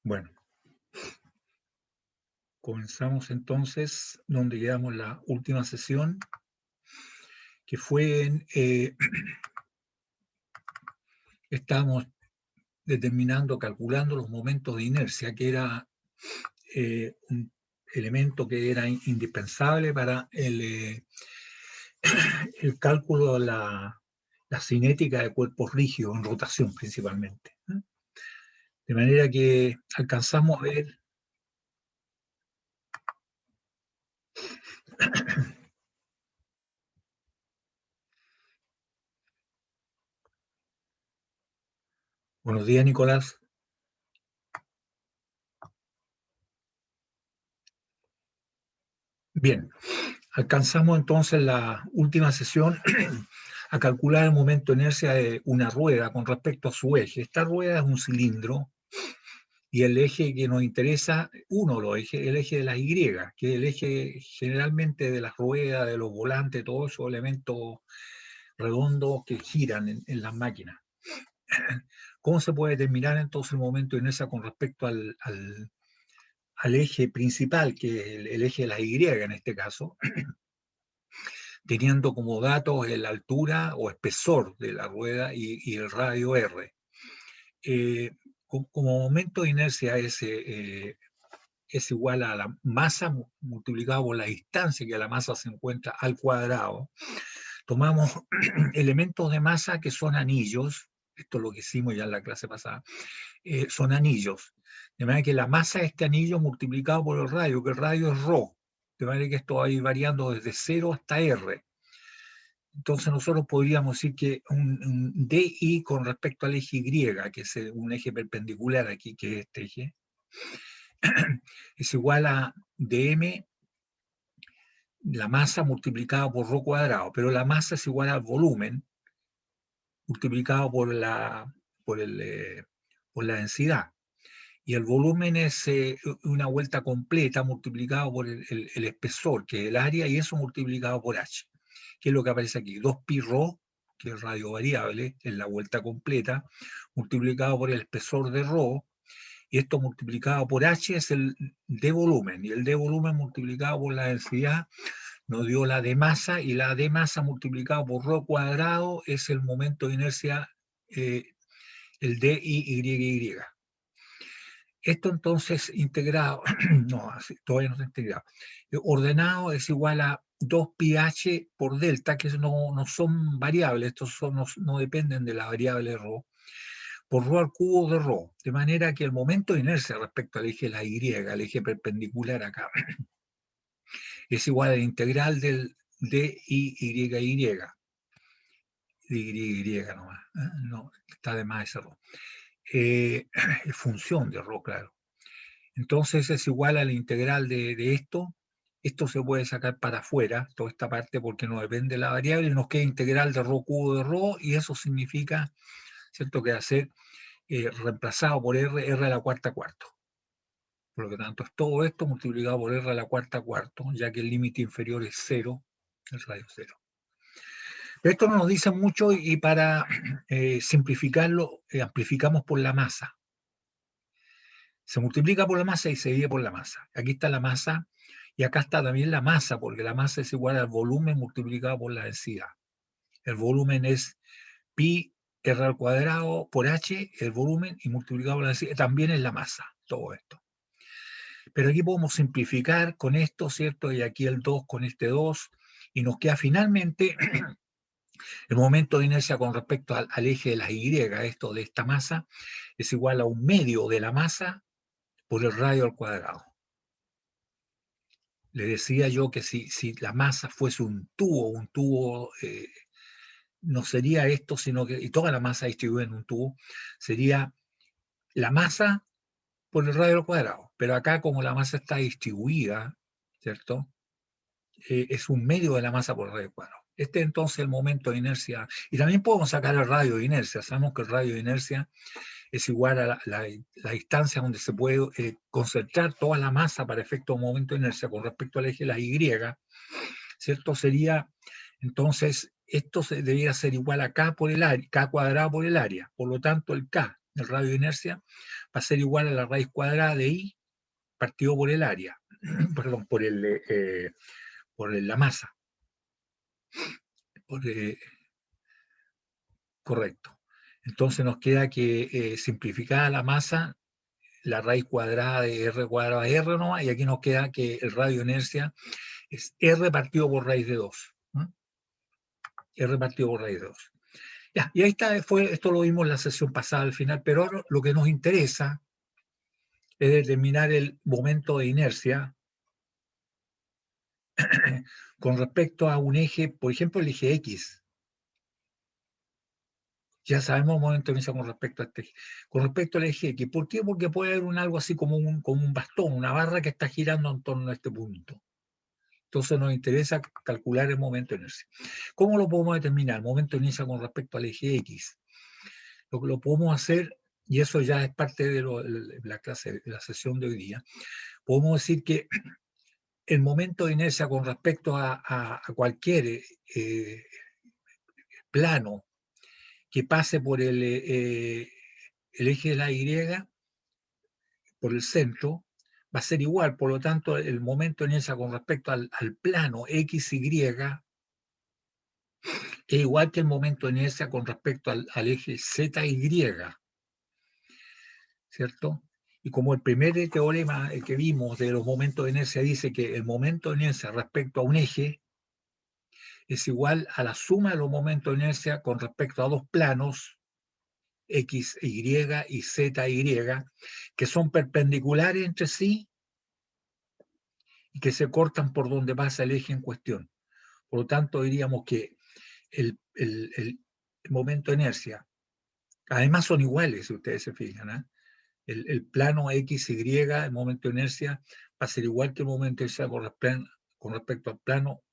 Bueno, comenzamos entonces donde quedamos la última sesión, que fue estábamos determinando, calculando los momentos de inercia, que era un elemento que era indispensable para el cálculo de la cinética de cuerpos rígidos en rotación principalmente. De manera que alcanzamos a ver buenos días, Nicolás. Bien, alcanzamos entonces la última sesión a calcular el momento de inercia de una rueda con respecto a su eje. Esta rueda es un cilindro y el eje que nos interesa, uno de los ejes, el eje de las Y, que es el eje generalmente de las ruedas, de los volantes, todos esos elementos redondos que giran en las máquinas. ¿Cómo se puede determinar entonces el momento de inercia con respecto al eje principal, que es el eje de las Y en este caso? Teniendo como datos la altura o espesor de la rueda y el radio R. Como momento de inercia es igual a la masa multiplicado por la distancia que la masa se encuentra al cuadrado. Tomamos elementos de masa que son anillos, esto es lo que hicimos ya en la clase pasada, son anillos. De manera que la masa de este anillo multiplicado por el radio, que el radio es ρ, de manera que esto va a ir variando desde 0 hasta R. Entonces nosotros podríamos decir que un DI con respecto al eje Y, que es un eje perpendicular aquí, que es este eje, es igual a dm, la masa multiplicada por ρ cuadrado, pero la masa es igual al volumen multiplicado por por la densidad. Y el volumen es una vuelta completa multiplicado por el espesor, que es el área, y eso multiplicado por h, que es lo que aparece aquí, 2pi ρ, que es radio variable, es la vuelta completa, multiplicado por el espesor de ρ, y esto multiplicado por h es el de volumen, y el de volumen multiplicado por la densidad nos dio la de masa, y la de masa multiplicado por ρ cuadrado es el momento de inercia, el DIYY. Esto entonces integrado, no, todavía no está integrado, ordenado es igual a 2πh por delta, que no son variables, estos no dependen de la variable ρ, por ρ al cubo de ρ, de manera que el momento de inercia respecto al eje de la Y, al eje perpendicular acá, es igual a la integral del DIYY, y nomás, no, está de más ese ρ. Es función de ρ, claro. Entonces es igual a la integral de esto. Esto se puede sacar para afuera, toda esta parte, porque no depende de la variable, y nos queda integral de ρ cubo de ρ, y eso significa, ¿cierto?, que va a ser reemplazado por R a la cuarta cuarto. Por lo que tanto es todo esto multiplicado por R a la cuarta cuarto, ya que el límite inferior es 0, el radio 0. Pero esto no nos dice mucho, y para simplificarlo, amplificamos por la masa. Se multiplica por la masa y se divide por la masa. Aquí está la masa, y acá está también la masa, porque la masa es igual al volumen multiplicado por la densidad. El volumen es pi r al cuadrado por h, el volumen, y multiplicado por la densidad también es la masa, todo esto. Pero aquí podemos simplificar con esto, ¿cierto? Y aquí el 2 con este 2, y nos queda finalmente el momento de inercia con respecto al eje de las Y, esto de esta masa, es igual a un medio de la masa por el radio al cuadrado. Le decía yo que si la masa fuese un tubo, no sería esto, sino que, y toda la masa distribuida en un tubo, sería la masa por el radio al cuadrado. Pero acá, como la masa está distribuida, ¿cierto? Es un medio de la masa por el radio al cuadrado. Este es entonces el momento de inercia. Y también podemos sacar el radio de inercia. Sabemos que el radio de inercia es igual a la distancia donde se puede concentrar toda la masa para efecto de momento de inercia con respecto al eje de la Y, ¿cierto? Sería, entonces, esto debería ser igual a K por el área, K cuadrado por el área. Por lo tanto, el K el radio de inercia, va a ser igual a la raíz cuadrada de I partido por el área, perdón, por la masa. Correcto. Entonces nos queda que simplificada la masa, la raíz cuadrada de R cuadrada de R nomás, y aquí nos queda que el radio de inercia es R partido por raíz de 2. R partido por raíz de 2. Ya, y ahí está, esto lo vimos en la sesión pasada al final, pero ahora lo que nos interesa es determinar el momento de inercia con respecto a un eje, por ejemplo, el eje X. Ya sabemos el momento de inercia con respecto a este eje. Con respecto al eje X, ¿por qué? Porque puede haber algo así como un bastón, una barra que está girando en torno a este punto. Entonces nos interesa calcular el momento de inercia. ¿Cómo lo podemos determinar? El momento de inercia con respecto al eje X. Lo que lo podemos hacer, y eso ya es parte de la clase, de la sesión de hoy día, podemos decir que el momento de inercia con respecto a cualquier plano que pase por el eje de la Y, por el centro, va a ser igual. Por lo tanto, el momento de inercia con respecto al plano XY es igual que el momento de inercia con respecto al eje ZY, ¿cierto? Y como el primer teorema que vimos de los momentos de inercia dice que el momento de inercia respecto a un eje es igual a la suma de los momentos de inercia con respecto a dos planos, X, Y y Z, Y, que son perpendiculares entre sí y que se cortan por donde pasa el eje en cuestión. Por lo tanto, diríamos que el momento de inercia, además son iguales, si ustedes se fijan, ¿eh? El plano X, Y, el momento de inercia, va a ser igual que el momento de inercia con respecto al plano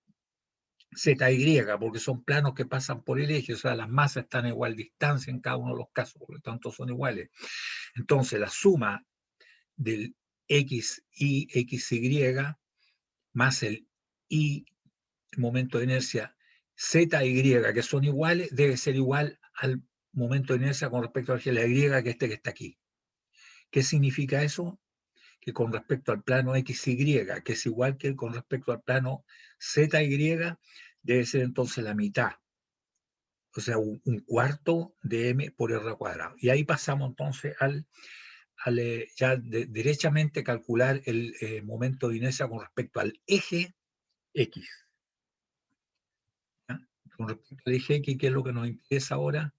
ZY, porque son planos que pasan por el eje, o sea, las masas están a igual distancia en cada uno de los casos, por lo tanto son iguales. Entonces, la suma del X y XY más el Y, el momento de inercia ZY, que son iguales, debe ser igual al momento de inercia con respecto al eje de la Y, que está aquí. ¿Qué significa eso? Que con respecto al plano XY, que es igual que con respecto al plano ZY, debe ser entonces la mitad. O sea, un cuarto de M por R cuadrado. Y ahí pasamos entonces ya derechamente calcular el momento de inercia con respecto al eje X. ¿Ya? Con respecto al eje X, que es lo que nos interesa ahora.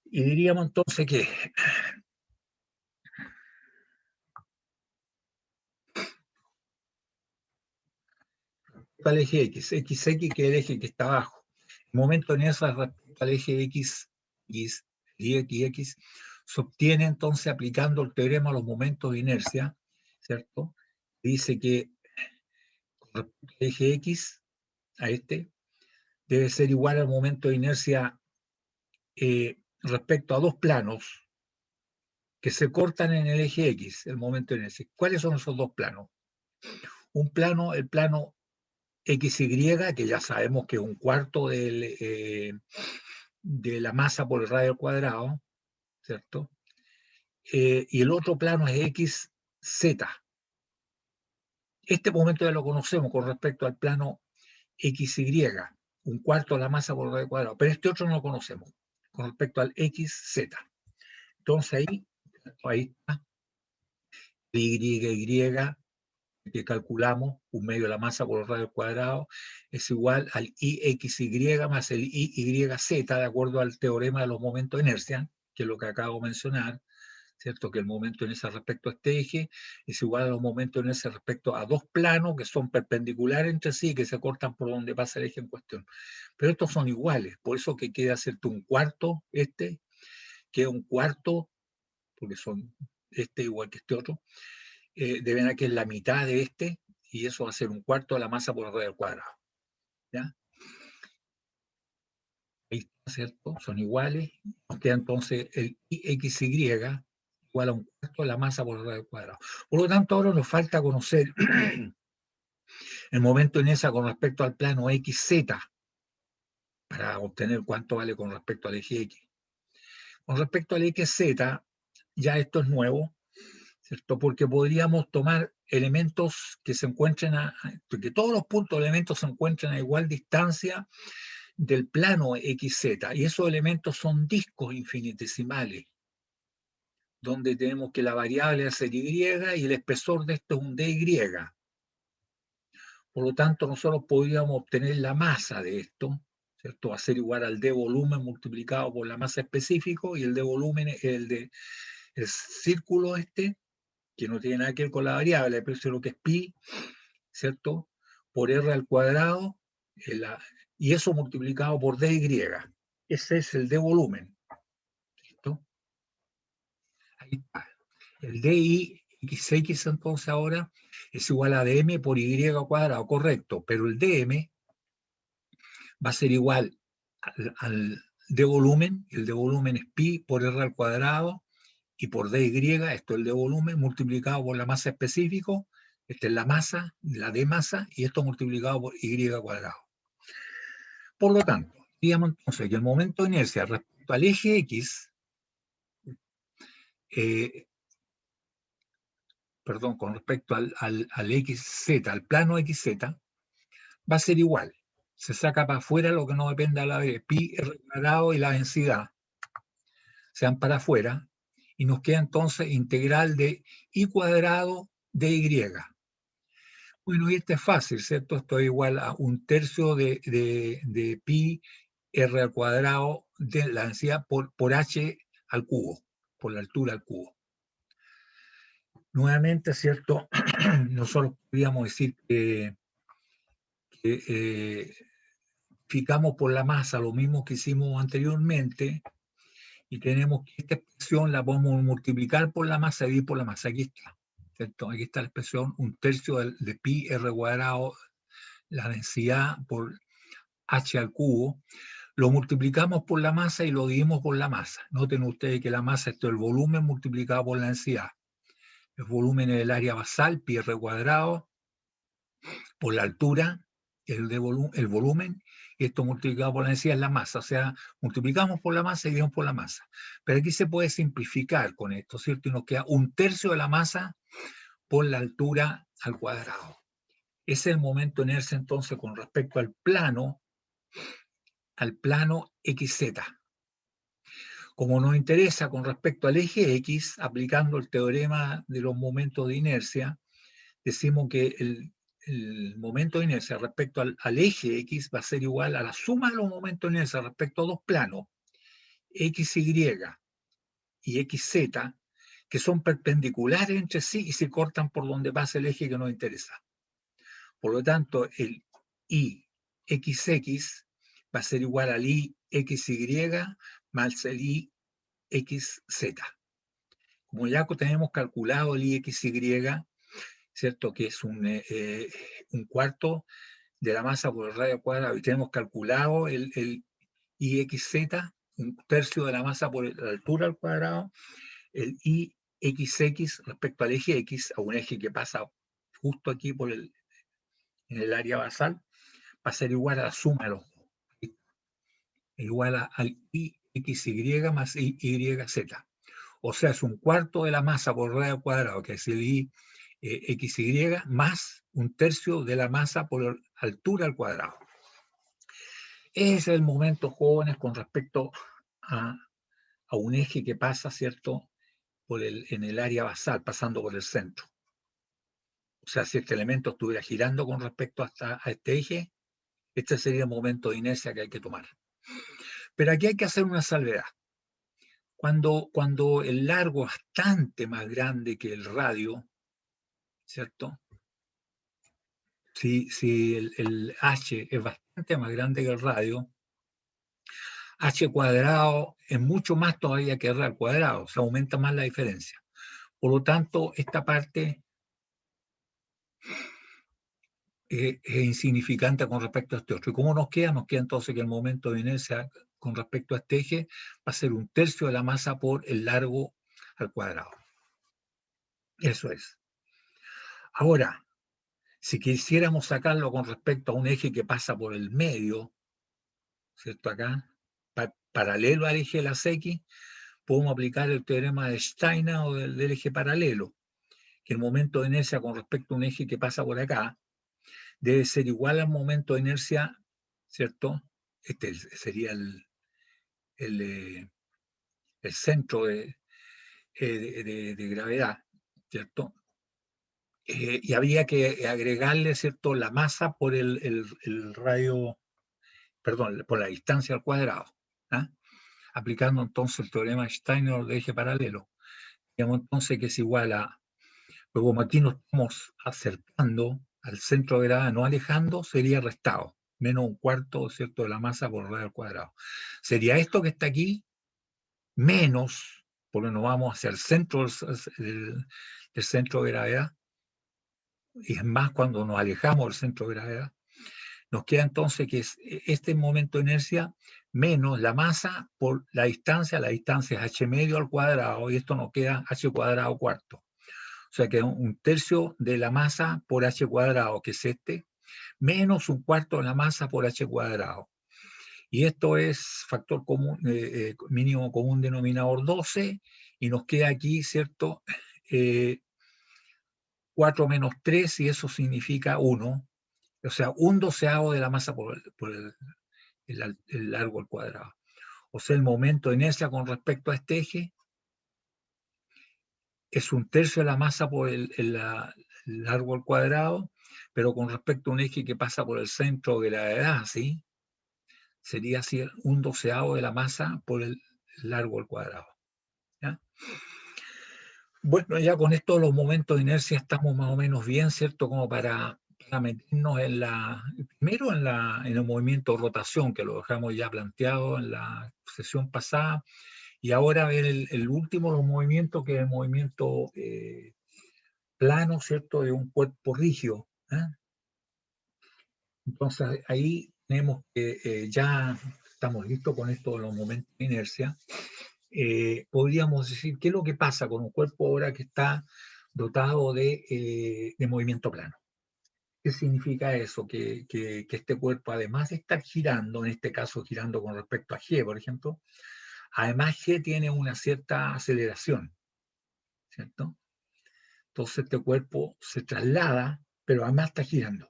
Y diríamos entonces que al eje X, XX, que es el eje que está abajo. El momento de inercia respecto al eje X, X, se obtiene entonces aplicando el teorema a los momentos de inercia, ¿cierto? Dice que con respecto al eje X, a este, debe ser igual al momento de inercia respecto a dos planos que se cortan en el eje X, el momento de inercia. ¿Cuáles son esos dos planos? Un plano, el plano XY, que ya sabemos que es un cuarto de la masa por el radio al cuadrado, ¿cierto? Y el otro plano es XZ. Este momento ya lo conocemos con respecto al plano XY, un cuarto de la masa por el radio al cuadrado, pero este otro no lo conocemos con respecto al XZ. Entonces ahí está, YY, que calculamos, un medio de la masa por el radio al cuadrado, es igual al IXY más el IYZ, de acuerdo al teorema de los momentos de inercia, que es lo que acabo de mencionar, ¿cierto? Que el momento de inercia respecto a este eje es igual a los momentos de inercia respecto a dos planos que son perpendiculares entre sí, que se cortan por donde pasa el eje en cuestión. Pero estos son iguales, por eso que queda hacerte un cuarto, queda un cuarto, porque son igual que este otro, deben aquí en la mitad de y eso va a ser un cuarto de la masa por el radio al cuadrado. ¿Ya? Ahí está, ¿cierto? Son iguales. Nos queda entonces el XY igual a un cuarto de la masa por el radio al cuadrado. Por lo tanto, ahora nos falta conocer el momento de inercia con respecto al plano XZ para obtener cuánto vale con respecto al eje X. Con respecto al XZ, ya esto es nuevo, ¿cierto? Porque podríamos tomar elementos que se encuentren que todos los puntos de elementos se encuentren a igual distancia del plano XZ, y esos elementos son discos infinitesimales, donde tenemos que la variable es ser Y y el espesor de esto es un DY. Por lo tanto, nosotros podríamos obtener la masa de esto, ¿cierto? Va a ser igual al D volumen multiplicado por la masa específico, y el D volumen es el círculo este, que no tiene nada que ver con la variable, pero es lo que es pi, ¿cierto? Por R al cuadrado, y eso multiplicado por DY. Ese es el D volumen, ¿cierto? Ahí está. El DI XX entonces ahora es igual a dm por y cuadrado, correcto, pero el dm va a ser igual al d volumen, el d volumen es pi por r al cuadrado, y por dy, esto es el d volumen, multiplicado por la masa específico, esta es la masa, la d masa, y esto multiplicado por y cuadrado. Por lo tanto, digamos entonces que el momento de inercia respecto al eje X, perdón, con respecto al XZ, al plano XZ, va a ser igual. Se saca para afuera lo que no dependa de la de pi r cuadrado y la densidad, se van para afuera, y nos queda entonces integral de y cuadrado de y. Bueno, y este es fácil, ¿cierto? Esto es igual a un tercio de pi r al cuadrado de la densidad por h al cubo, por la altura al cubo. Nuevamente, ¿cierto? Nosotros podríamos decir que fijamos por la masa lo mismo que hicimos anteriormente, y tenemos que esta expresión la podemos multiplicar por la masa y dividir por la masa. Aquí está, ¿cierto? Aquí está la expresión, un tercio de pi r cuadrado, la densidad por h al cubo. Lo multiplicamos por la masa y lo dividimos por la masa. Noten ustedes que la masa es el volumen multiplicado por la densidad. El volumen es el área basal, pi r cuadrado, por la altura, el volumen, y esto multiplicado por la densidad es la masa. O sea, multiplicamos por la masa y dividimos por la masa. Pero aquí se puede simplificar con esto, ¿cierto? Y nos queda un tercio de la masa por la altura al cuadrado. Ese es el momento de inercia entonces con respecto al plano XZ. Como nos interesa con respecto al eje X, aplicando el teorema de los momentos de inercia, decimos que el momento de inercia respecto al eje X va a ser igual a la suma de los momentos de inercia respecto a dos planos, XY y XZ, que son perpendiculares entre sí y se cortan por donde pasa el eje que nos interesa. Por lo tanto, el IXX va a ser igual al IXY más el IXZ. Como ya tenemos calculado el IXY, ¿cierto? Que es un cuarto de la masa por el radio al cuadrado, y tenemos calculado el IXZ, un tercio de la masa por la altura al cuadrado, el IXX respecto al eje X, a un eje que pasa justo aquí en el área basal, va a ser igual a la suma de los dos, igual al IXY más YZ. O sea, es un cuarto de la masa por radio al cuadrado, que es el XY, más un tercio de la masa por altura al cuadrado. Ese es el momento, jóvenes, con respecto a un eje que pasa, ¿cierto?, en el área basal, pasando por el centro. O sea, si este elemento estuviera girando con respecto a este eje, este sería el momento de inercia que hay que tomar. Pero aquí hay que hacer una salvedad. Cuando el largo es bastante más grande que el radio, ¿cierto? Si el h es bastante más grande que el radio, h cuadrado es mucho más todavía que r al cuadrado, se aumenta más la diferencia. Por lo tanto, esta parte es insignificante con respecto a este otro. ¿Y cómo nos queda? Nos queda entonces que el momento de inercia con respecto a este eje va a ser un tercio de la masa por el largo al cuadrado. Eso es. Ahora, si quisiéramos sacarlo con respecto a un eje que pasa por el medio, ¿cierto? Acá, paralelo al eje de las X, podemos aplicar el teorema de Steiner o del eje paralelo, que el momento de inercia con respecto a un eje que pasa por acá debe ser igual al momento de inercia, ¿cierto? Este sería el centro de gravedad, ¿cierto? Y habría que agregarle, ¿cierto?, la masa por el radio, perdón, por la distancia al cuadrado, ¿ah? Aplicando entonces el teorema de Steiner de eje paralelo. Digamos entonces que es igual a, pues como aquí nos estamos acercando al centro de gravedad, no alejando, sería restado, menos un cuarto, ¿cierto?, de la masa por radio al cuadrado. Sería esto que está aquí, menos, porque nos vamos hacia el centro del centro de gravedad, y es más cuando nos alejamos del centro de gravedad, nos queda entonces que es este momento de inercia menos la masa por la distancia es h medio al cuadrado, y esto nos queda h cuadrado cuarto. O sea que un tercio de la masa por h cuadrado, que es este, menos un cuarto de la masa por h cuadrado. Y esto es factor común, mínimo común denominador 12, y nos queda aquí, ¿cierto? 4 menos 3, y eso significa 1. O sea, un doceavo de la masa por el largo al cuadrado. O sea, el momento de inercia con respecto a este eje es un tercio de la masa por el largo al cuadrado, pero con respecto a un eje que pasa por el centro de la gravedad, ¿sí? Sería así un doceavo de la masa por el largo al cuadrado, ¿ya? Bueno, ya con esto los momentos de inercia estamos más o menos bien, ¿cierto? Como para meternos primero en el movimiento de rotación, que lo dejamos ya planteado en la sesión pasada, y ahora ver el último de los movimientos, que es el movimiento plano, ¿cierto?, de un cuerpo rígido, ¿eh? Entonces ahí tenemos que ya estamos listos con esto de los momentos de inercia. Podríamos decir, ¿qué es lo que pasa con un cuerpo ahora que está dotado de movimiento plano? ¿Qué significa eso? Que este cuerpo, además de estar girando, en este caso girando con respecto a G, por ejemplo, además G tiene una cierta aceleración, ¿cierto? Entonces este cuerpo se traslada, pero además está girando.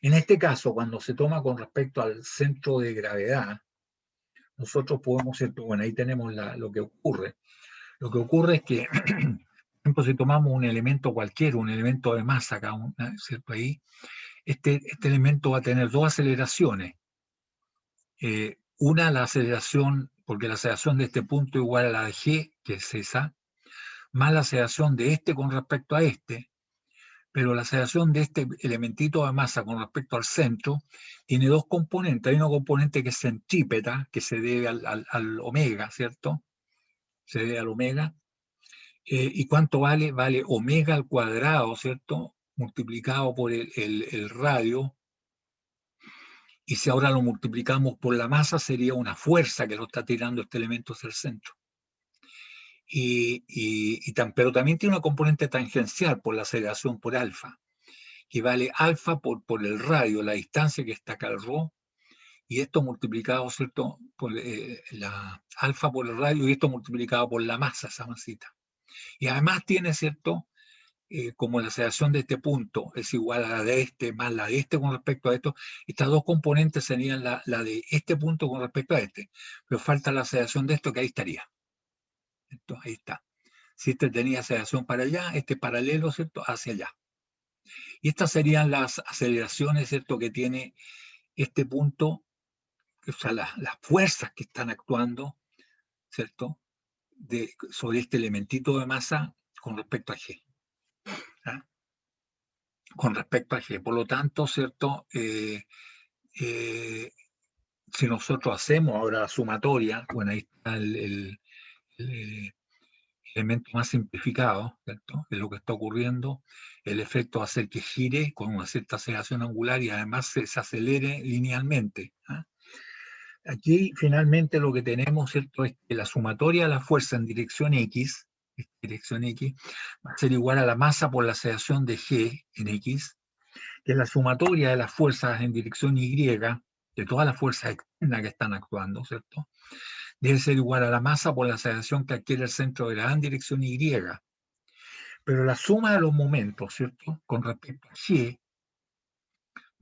En este caso, cuando se toma con respecto al centro de gravedad, nosotros podemos, ¿cierto? Bueno, ahí tenemos lo que ocurre. Lo que ocurre es que, por ejemplo, si tomamos un elemento cualquiera, un elemento de masa, acá, ¿cierto? Ahí, este elemento va a tener dos aceleraciones. Una, la aceleración, porque la aceleración de este punto es igual a la de G, que es esa, más la aceleración de este con respecto a este, pero la aceleración de este elementito de masa con respecto al centro tiene dos componentes. Hay una componente que es centrípeta, que se debe al omega, ¿cierto? Se debe al omega. ¿Y cuánto vale? Vale omega al cuadrado, ¿cierto? Multiplicado por el radio. Y si ahora lo multiplicamos por la masa, sería una fuerza que lo está tirando este elemento hacia el centro. Pero también tiene una componente tangencial por la aceleración por alfa, que vale alfa por el radio, la distancia que está acá al ρ, y esto multiplicado, ¿cierto?, por la alfa por el radio, y esto multiplicado por la masa, esa masita. Y además tiene, ¿cierto?, como la aceleración de este punto es igual a la de este más la de este con respecto a esto, estas dos componentes serían la de este punto con respecto a este, pero falta la aceleración de esto, que ahí estaría. Entonces, ahí está. Si este tenía aceleración para allá, este paralelo, ¿cierto?, hacia allá. Y estas serían las aceleraciones, ¿cierto?, que tiene este punto, o sea, las fuerzas que están actuando, ¿cierto?, sobre este elementito de masa con respecto a G. ¿Ah? Con respecto a G. Por lo tanto, ¿cierto?, si nosotros hacemos ahora la sumatoria, bueno, ahí está el elemento más simplificado, ¿cierto?, de lo que está ocurriendo, el efecto va a ser que gire con una cierta aceleración angular y además se acelere linealmente. ¿Ah? Aquí finalmente lo que tenemos, ¿cierto?, es que la sumatoria de la fuerza en dirección X va a ser igual a la masa por la aceleración de G en X, que es la sumatoria de las fuerzas en dirección Y de todas las fuerzas externas que están actuando, ¿cierto? Debe ser igual a la masa por la aceleración que adquiere el centro de gravedad en dirección Y. Pero la suma de los momentos, ¿cierto? Con respecto a Y,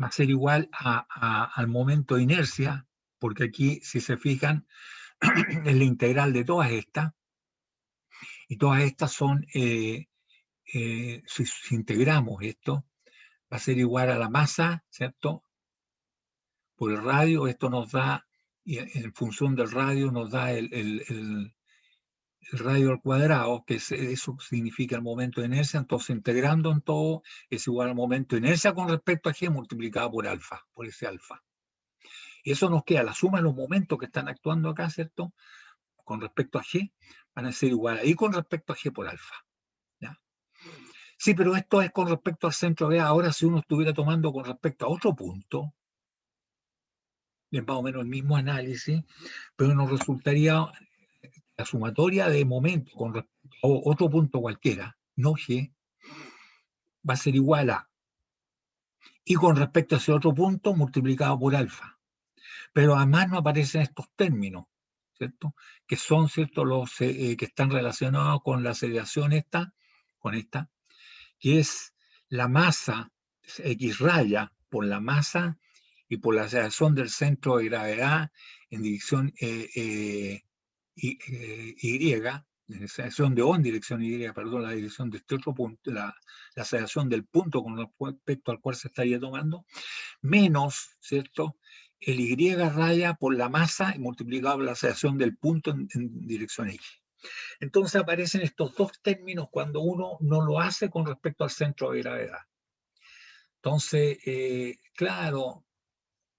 va a ser igual al momento de inercia, porque aquí, si se fijan, es la integral de todas estas, y todas estas son, si integramos esto, va a ser igual a la masa, ¿cierto? Por el radio, esto nos da, y en función del radio, nos da el radio al cuadrado, que eso significa el momento de inercia, entonces integrando en todo es igual al momento de inercia con respecto a G multiplicado por alfa, por ese alfa. Y eso nos queda, la suma de los momentos que están actuando acá, ¿cierto? Con respecto a G, van a ser igual ahí con respecto a G por alfa. ¿Ya? Sí, pero esto es con respecto al centro de A. Ahora, si uno estuviera tomando con respecto a otro punto, es más o menos el mismo análisis, pero nos resultaría la sumatoria de momentos con respecto a otro punto cualquiera, no G, va a ser igual a, y con respecto a ese otro punto multiplicado por alfa. Pero además no aparecen estos términos, ¿cierto? Que son, ¿cierto? Los que están relacionados con la aceleración con esta, que es la masa X raya por la masa y por la aceleración del centro de gravedad en dirección Y, la aceleración de O en dirección Y, perdón, la dirección de este otro punto, la aceleración del punto con respecto al cual se estaría tomando, menos, ¿cierto? El Y raya por la masa multiplicado por la aceleración del punto en dirección X. Entonces aparecen estos dos términos cuando uno no lo hace con respecto al centro de gravedad. Entonces, claro,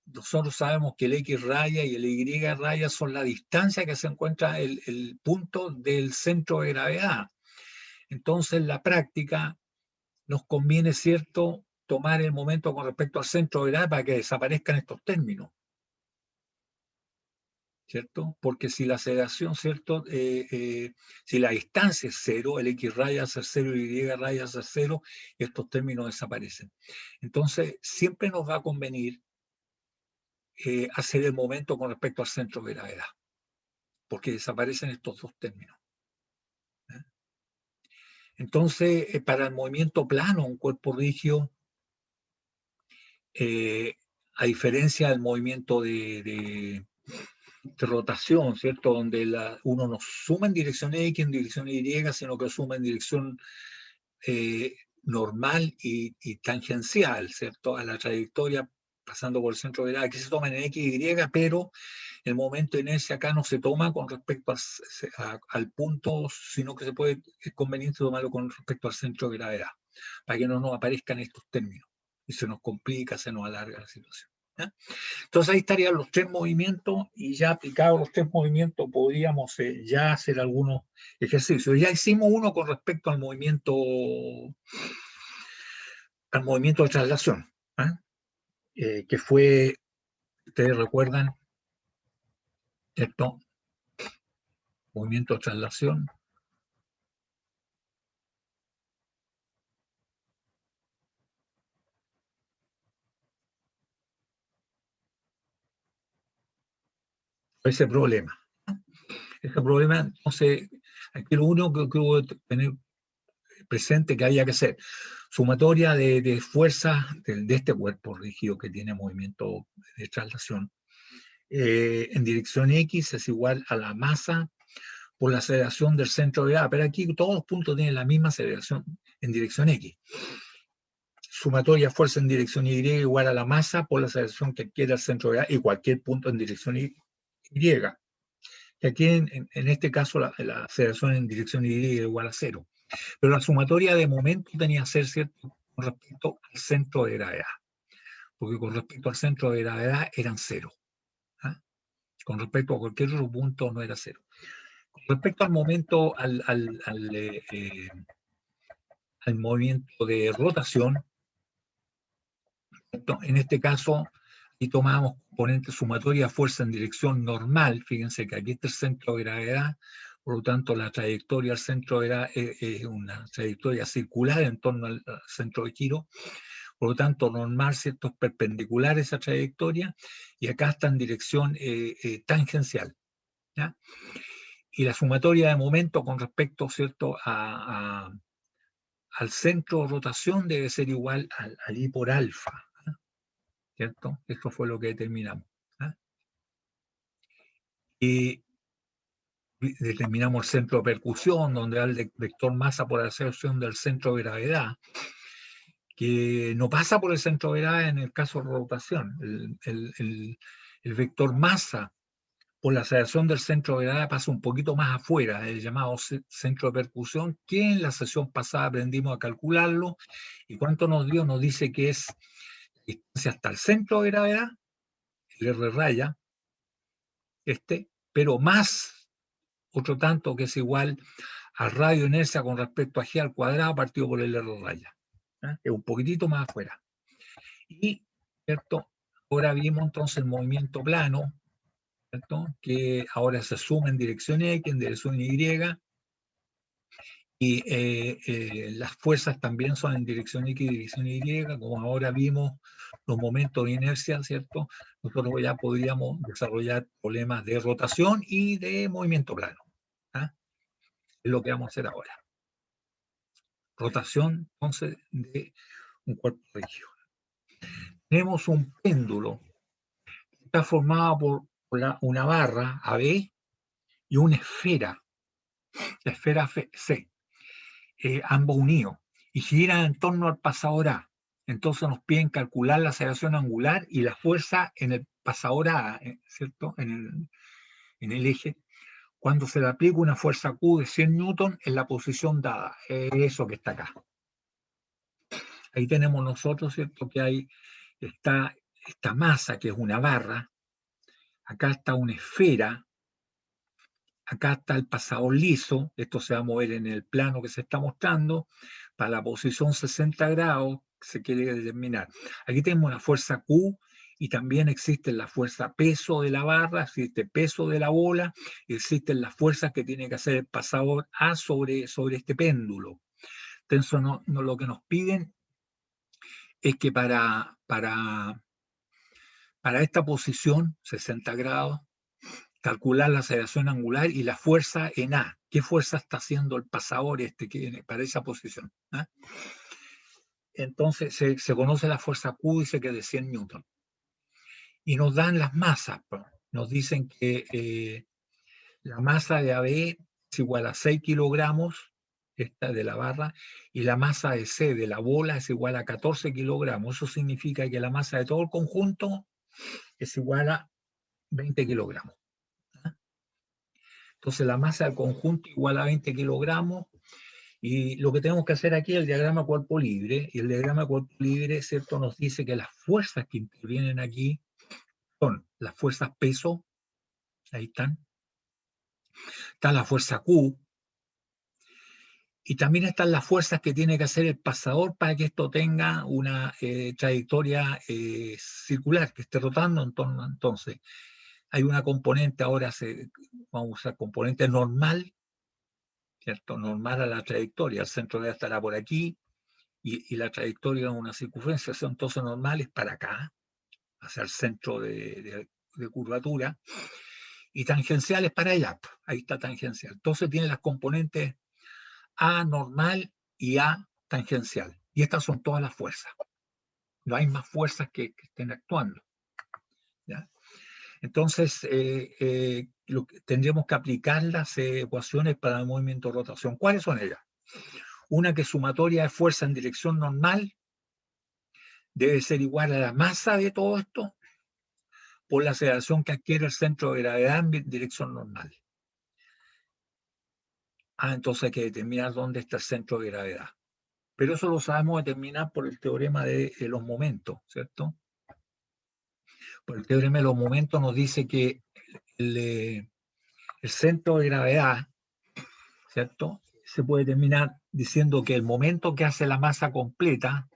nosotros sabemos que el X raya y el Y raya son la distancia que se encuentra el punto del centro de gravedad. Entonces, en la práctica, nos conviene, ¿cierto?, tomar el momento con respecto al centro de gravedad para que desaparezcan estos términos, ¿cierto? Porque si la aceleración, ¿cierto?, si la distancia es cero, el X raya es cero y Y raya es cero, estos términos desaparecen. Entonces, siempre nos va a convenir hacer el momento con respecto al centro de gravedad, porque desaparecen estos dos términos. ¿Eh? Entonces, para el movimiento plano, un cuerpo rígido, a diferencia del movimiento de rotación, ¿cierto? Donde uno no suma en dirección X, en dirección Y, sino que suma en dirección normal y tangencial, ¿cierto? A la trayectoria pasando por el centro de gravedad. Aquí se toman en X y Y, pero el momento de inercia acá no se toma con respecto al punto, sino que es conveniente tomarlo con respecto al centro de gravedad, para que no nos aparezcan estos términos y se nos complica, se nos alarga la situación. ¿Ya? Entonces ahí estarían los tres movimientos y ya aplicados los tres movimientos podríamos ya hacer algunos ejercicios. Ya hicimos uno con respecto al movimiento de traslación, que fue, ustedes recuerdan, esto, movimiento de traslación. Ese problema. Ese problema, entonces, aquí lo único que hubo que tener presente que había que hacer, sumatoria de fuerzas de este cuerpo rígido que tiene movimiento de traslación, en dirección X es igual a la masa por la aceleración del centro de gravedad, pero aquí todos los puntos tienen la misma aceleración en dirección X. Sumatoria fuerza en dirección Y igual a la masa por la aceleración que adquiere el centro de gravedad y cualquier punto en dirección Y. Que aquí en este caso la aceleración en dirección Y es igual a cero. Pero la sumatoria de momento tenía que ser cierto con respecto al centro de gravedad, porque con respecto al centro de gravedad eran cero. ¿Ah? Con respecto a cualquier otro punto no era cero. Con respecto al momento, al movimiento de rotación, en este caso, y tomábamos componente sumatoria fuerza en dirección normal, fíjense que aquí está el centro de gravedad, por lo tanto la trayectoria al centro de gravedad es una trayectoria circular en torno al centro de giro, Por lo tanto, normal, ¿cierto?, es perpendicular a esa trayectoria, y acá está en dirección tangencial, ¿ya? Y la sumatoria de momento con respecto, ¿cierto?, al centro de rotación debe ser igual al I por alfa, ¿cierto? Esto fue lo que determinamos, ¿ah? Y determinamos el centro de percusión, donde da el vector masa por aceleración del centro de gravedad, que no pasa por el centro de gravedad en el caso de rotación. El vector masa por la aceleración del centro de gravedad pasa un poquito más afuera, el llamado centro de percusión, que en la sesión pasada aprendimos a calcularlo. ¿Y cuánto nos dio? Nos dice que es distancia hasta el centro de gravedad, el R raya, pero más otro tanto que es igual al radio inercia con respecto a G al cuadrado partido por el R raya. Es un poquitito más afuera. Y, ¿cierto? Ahora vimos entonces el movimiento plano, ¿cierto?, que ahora se suma en dirección X, en dirección Y, y las fuerzas también son en dirección X y dirección Y, como ahora vimos los momentos de inercia, ¿cierto? Nosotros ya podríamos desarrollar problemas de rotación y de movimiento plano. ¿Ah? Es lo que vamos a hacer ahora. Rotación, entonces, de un cuerpo rígido. Tenemos un péndulo que está formado por una barra AB y una esfera, la esfera C, ambos unidos, y giran en torno al pasador A. Entonces nos piden calcular la aceleración angular y la fuerza en el pasador A, ¿cierto?, en el eje, cuando se le aplica una fuerza Q de 100 newton en la posición dada, eso que está acá. Ahí tenemos nosotros, ¿cierto?, que hay esta masa que es una barra, acá está una esfera, acá está el pasador liso, esto se va a mover en el plano que se está mostrando, para la posición 60 grados se quiere determinar. Aquí tenemos una fuerza Q y también existe la fuerza peso de la barra, existe peso de la bola, existen las fuerzas que tiene que hacer el pasador A sobre este péndulo. Entonces lo que nos piden es que para esta posición, 60 grados, calcular la aceleración angular y la fuerza en A. ¿Qué fuerza está haciendo el pasador para esa posición? ¿Ah? Entonces se conoce la fuerza Q, dice que es de 100 newton. Y nos dan las masas. Nos dicen que la masa de AB es igual a 6 kilogramos, esta de la barra, y la masa de C de la bola es igual a 14 kilogramos. Eso significa que la masa de todo el conjunto es igual a 20 kilogramos. Entonces la masa del conjunto igual a 20 kilogramos, y lo que tenemos que hacer aquí es el diagrama cuerpo libre, y el diagrama cuerpo libre, ¿cierto?, nos dice que las fuerzas que intervienen aquí son las fuerzas peso, ahí están, está la fuerza Q, y también están las fuerzas que tiene que hacer el pasador para que esto tenga una trayectoria circular, que esté rotando en torno. Entonces, hay una componente, ahora vamos a usar componente normal, ¿cierto? Normal a la trayectoria, el centro de estará por aquí, y la trayectoria es una circunferencia, son entonces normales para acá, hacia el centro de curvatura, y tangenciales para allá, ahí está tangencial. Entonces tiene las componentes A normal y A tangencial, y estas son todas las fuerzas. No hay más fuerzas que estén actuando, ¿ya? Entonces, tendríamos que aplicar las ecuaciones para el movimiento de rotación. ¿Cuáles son ellas? Una que es sumatoria de fuerza en dirección normal debe ser igual a la masa de todo esto por la aceleración que adquiere el centro de gravedad en dirección normal. Entonces hay que determinar dónde está el centro de gravedad. Pero eso lo sabemos determinar por el teorema de los momentos, ¿cierto? Por el teorema de los momentos nos dice que el centro de gravedad, ¿cierto?, se puede determinar diciendo que el momento que hace la masa completa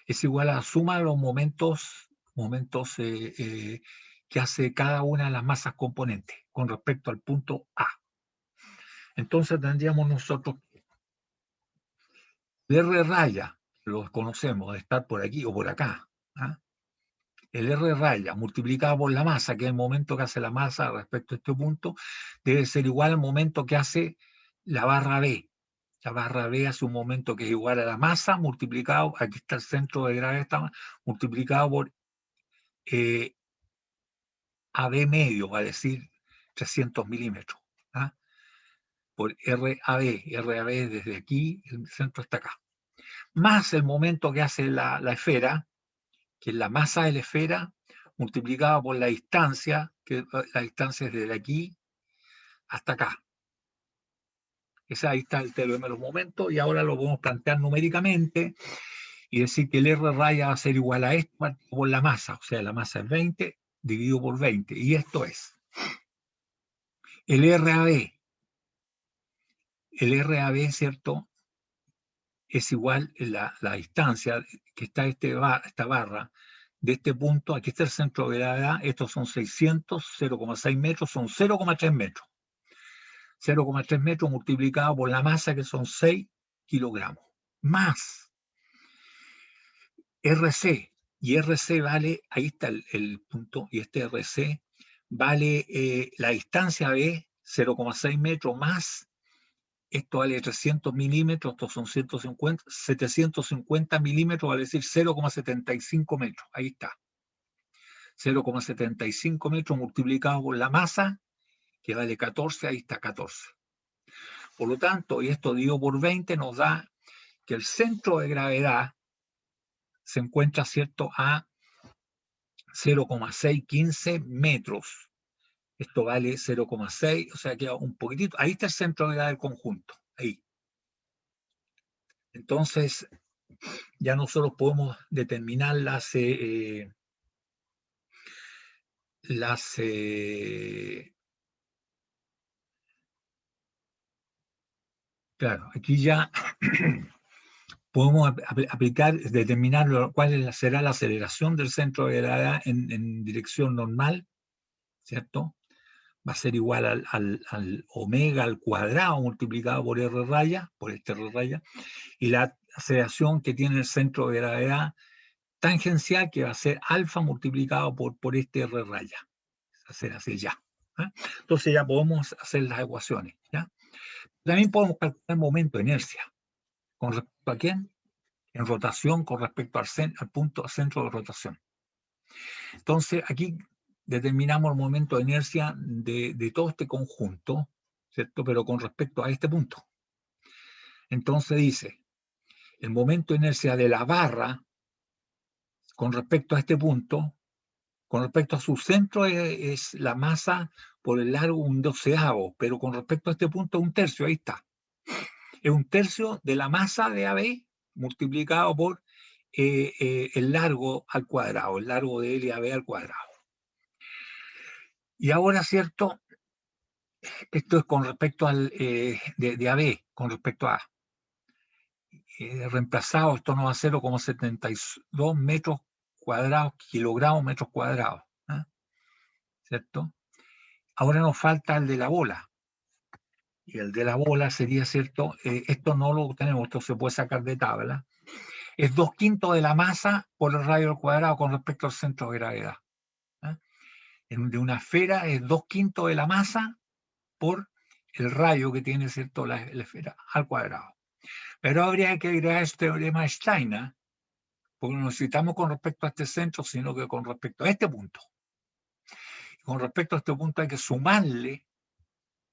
es igual a la suma de los momentos que hace cada una de las masas componentes con respecto al punto A. Entonces tendríamos nosotros el R raya, los conocemos, de estar por aquí o por acá. ¿Ah? El R raya multiplicado por la masa, que es el momento que hace la masa respecto a este punto, debe ser igual al momento que hace la barra B. La barra B hace un momento que es igual a la masa multiplicado, aquí está el centro de gravedad, multiplicado por AB medio, va a decir 300 milímetros. ¿Ah? Por RAB desde aquí, el centro está acá. Más el momento que hace la esfera, que es la masa de la esfera, multiplicada por la distancia, que la distancia es desde aquí hasta acá. Esa ahí está el teorema de los momentos, y ahora lo podemos plantear numéricamente y decir que el R raya va a ser igual a esto por la masa, o sea, la masa es 20 dividido por 20, y esto es el RAB. El RAB, ¿cierto?, es igual la distancia que está esta barra de este punto, aquí está el centro de gravedad, estos son 600, 0,6 metros, son 0,3 metros. 0,3 metros multiplicado por la masa, que son 6 kilogramos, más RC, y RC vale, ahí está el punto, y este RC vale la distancia B, 0,6 metros, más esto vale 300 milímetros, estos son 150, 750 milímetros, vale decir 0,75 metros, ahí está. 0,75 metros multiplicado por la masa, que vale 14, ahí está 14. Por lo tanto, y esto dividido por 20 nos da que el centro de gravedad se encuentra, ¿cierto?, a 0,615 metros. Esto vale 0,6, o sea, queda un poquitito. Ahí está el centro de gravedad del conjunto, ahí. Entonces, ya nosotros podemos determinar claro, aquí ya podemos aplicar, determinar cuál será la aceleración del centro de gravedad en dirección normal, ¿cierto? Va a ser igual al omega al cuadrado multiplicado por R raya, por este R raya, y la aceleración que tiene el centro de gravedad tangencial, que va a ser alfa multiplicado por este R raya. Va a ser así ya. ¿Eh? Entonces ya podemos hacer las ecuaciones. ¿Ya? También podemos calcular el momento de inercia. ¿Con respecto a quién? En rotación con respecto al punto centro de rotación. Entonces aquí determinamos el momento de inercia de todo este conjunto, ¿cierto? Pero con respecto a este punto. Entonces dice, el momento de inercia de la barra con respecto a este punto, con respecto a su centro es la masa por el largo un doceavo, pero con respecto a este punto es un tercio, ahí está. Es un tercio de la masa de AB multiplicado por el largo al cuadrado, el largo de LAB al cuadrado. Y ahora, ¿cierto? Esto es con respecto de AB, con respecto a reemplazado, esto no va a 0,72 metros cuadrados, kilogramos, metros cuadrados, ¿eh? ¿Cierto? Ahora nos falta el de la bola. Y el de la bola sería, ¿cierto? Esto no lo tenemos, esto se puede sacar de tabla. Es 2/5 de la masa por el radio al cuadrado con respecto al centro de gravedad. ¿Eh? De una esfera es 2/5 de la masa por el radio que tiene, ¿cierto?, la esfera al cuadrado. Pero habría que agregar este teorema de Steiner, porque no necesitamos con respecto a este centro, sino que con respecto a este punto. Y con respecto a este punto hay que sumarle,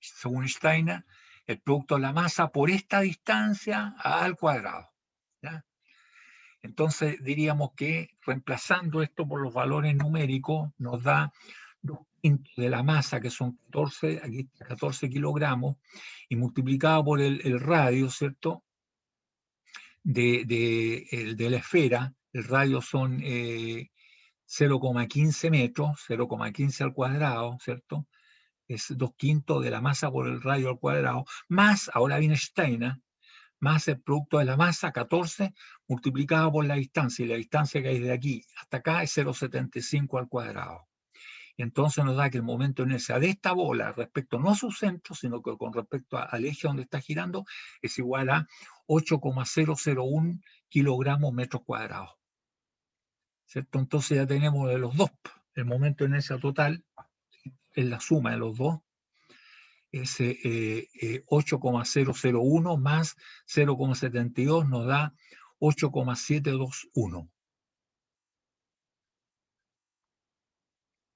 según Steiner, el producto de la masa por esta distancia al cuadrado. ¿Ya? Entonces diríamos que reemplazando esto por los valores numéricos nos da 2/5 de la masa, que son 14, aquí 14 kilogramos, y multiplicado por el radio, ¿cierto?, de la esfera. El radio son 0,15 metros, 0,15 al cuadrado, ¿cierto? Es 2/5 de la masa por el radio al cuadrado, más, ahora viene Steiner, más el producto de la masa, 14, multiplicado por la distancia, y la distancia que hay de aquí hasta acá es 0,75 al cuadrado. Y entonces nos da que el momento de inercia de esta bola respecto no a su centro, sino que con respecto al eje donde está girando, es igual a 8,001 kilogramos metros cuadrados. ¿Cierto? Entonces ya tenemos de los dos, el momento de inercia total, es la suma de los dos, es 8,001 más 0,72 nos da 8,721.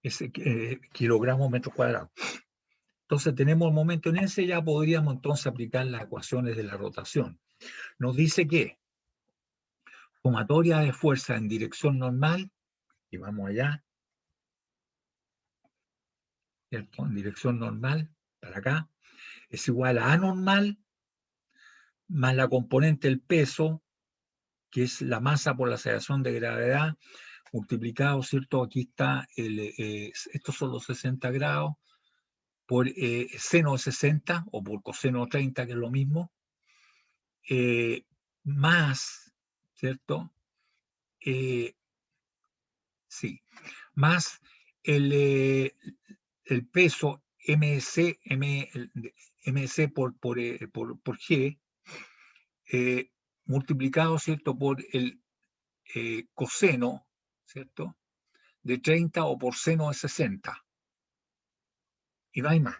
Ese kilogramos metro cuadrado. Entonces tenemos el momento en ese, ya podríamos entonces aplicar las ecuaciones de la rotación. Nos dice que sumatoria de fuerza en dirección normal, y vamos allá, ¿cierto? En dirección normal, para acá, es igual a normal más la componente del peso, que es la masa por la aceleración de gravedad, multiplicado, ¿cierto? Aquí está, estos son los 60 grados, por seno de 60 o por coseno de 30, que es lo mismo, más, ¿cierto? Sí, más el peso MC por G, multiplicado, ¿cierto? Por el coseno, ¿cierto? De 30 o por seno de 60. Y no hay más,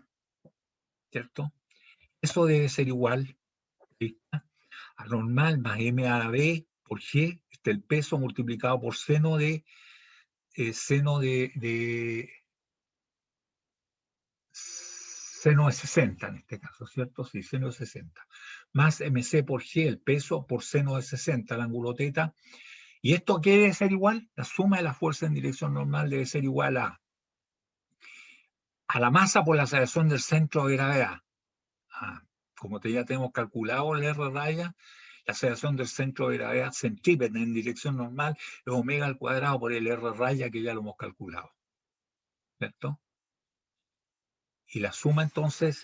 ¿cierto? Eso debe ser igual, ¿sí? A normal más M a la B por G, el peso multiplicado por seno de seno seno de 60 en este caso, ¿cierto? Sí, seno de 60. Más MC por G, el peso por seno de 60, el ángulo teta. ¿Y esto qué debe ser igual? La suma de la fuerza en dirección normal debe ser igual a la masa por la aceleración del centro de gravedad. Como ya tenemos calculado el R raya, la aceleración del centro de gravedad centrípeta en dirección normal es omega al cuadrado por el R raya, que ya lo hemos calculado. ¿Cierto? Y la suma entonces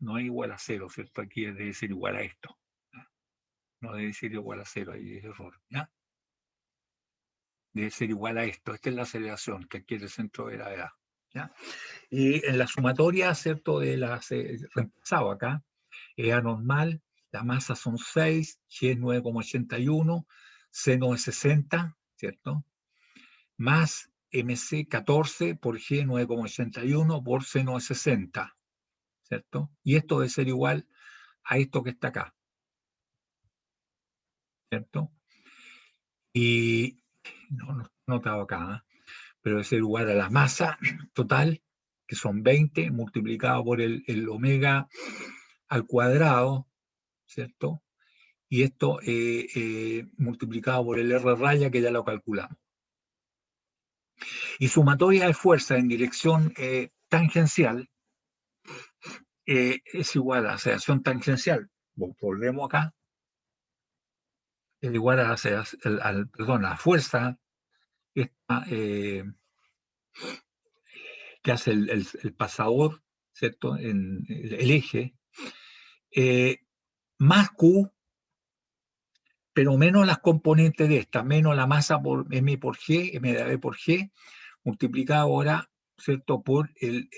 no es igual a cero, ¿cierto? Aquí debe ser igual a esto. No debe ser igual a cero, ahí es error. ¿Ya? Debe ser igual a esto. Esta es la aceleración que adquiere el centro de gravedad. ¿Ya? Y en la sumatoria, ¿cierto? De las reemplazado acá, anormal, la masa son 6, G es 9,81, seno es 60, ¿cierto? Más MC 14 por G 9,81 por seno es 60, ¿cierto? Y esto debe ser igual a esto que está acá, ¿cierto? Y no notado acá, pero debe ser igual a la masa total, que son 20, multiplicado por el omega al cuadrado, ¿cierto? Y esto multiplicado por el R raya, que ya lo calculamos. Y sumatoria de fuerza en dirección tangencial es igual a la aceleración tangencial. Volvemos acá. Es igual a la fuerza esta, que hace el pasador, ¿cierto? En el eje, más Q, pero menos las componentes de esta, menos la masa por M por G, M de B por G, multiplicado ahora, ¿cierto? Por el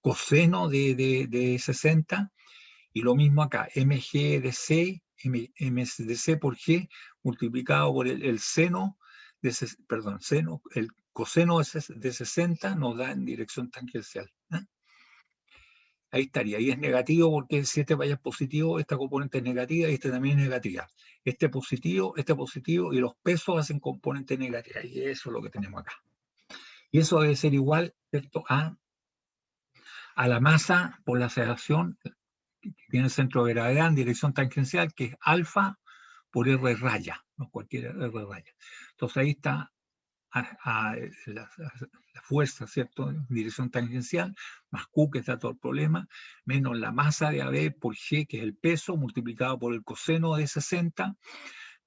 coseno de 60, y lo mismo acá, mg de C, m de C por G, multiplicado por el seno, seno, el coseno de 60 nos da en dirección tangencial. ¿Eh? Ahí estaría, ahí es negativo porque si este vaya es positivo, esta componente es negativa y este también es negativa. Este positivo, y los pesos hacen componente negativa, y eso es lo que tenemos acá. Y eso debe ser igual, ¿cierto?, a la masa por la aceleración que tiene el centro de gravedad en dirección tangencial, que es alfa por R raya, no cualquier R raya. Entonces ahí está la fuerza, ¿cierto?, en dirección tangencial, más Q, que está todo el problema, menos la masa de AB por G, que es el peso, multiplicado por el coseno de 60,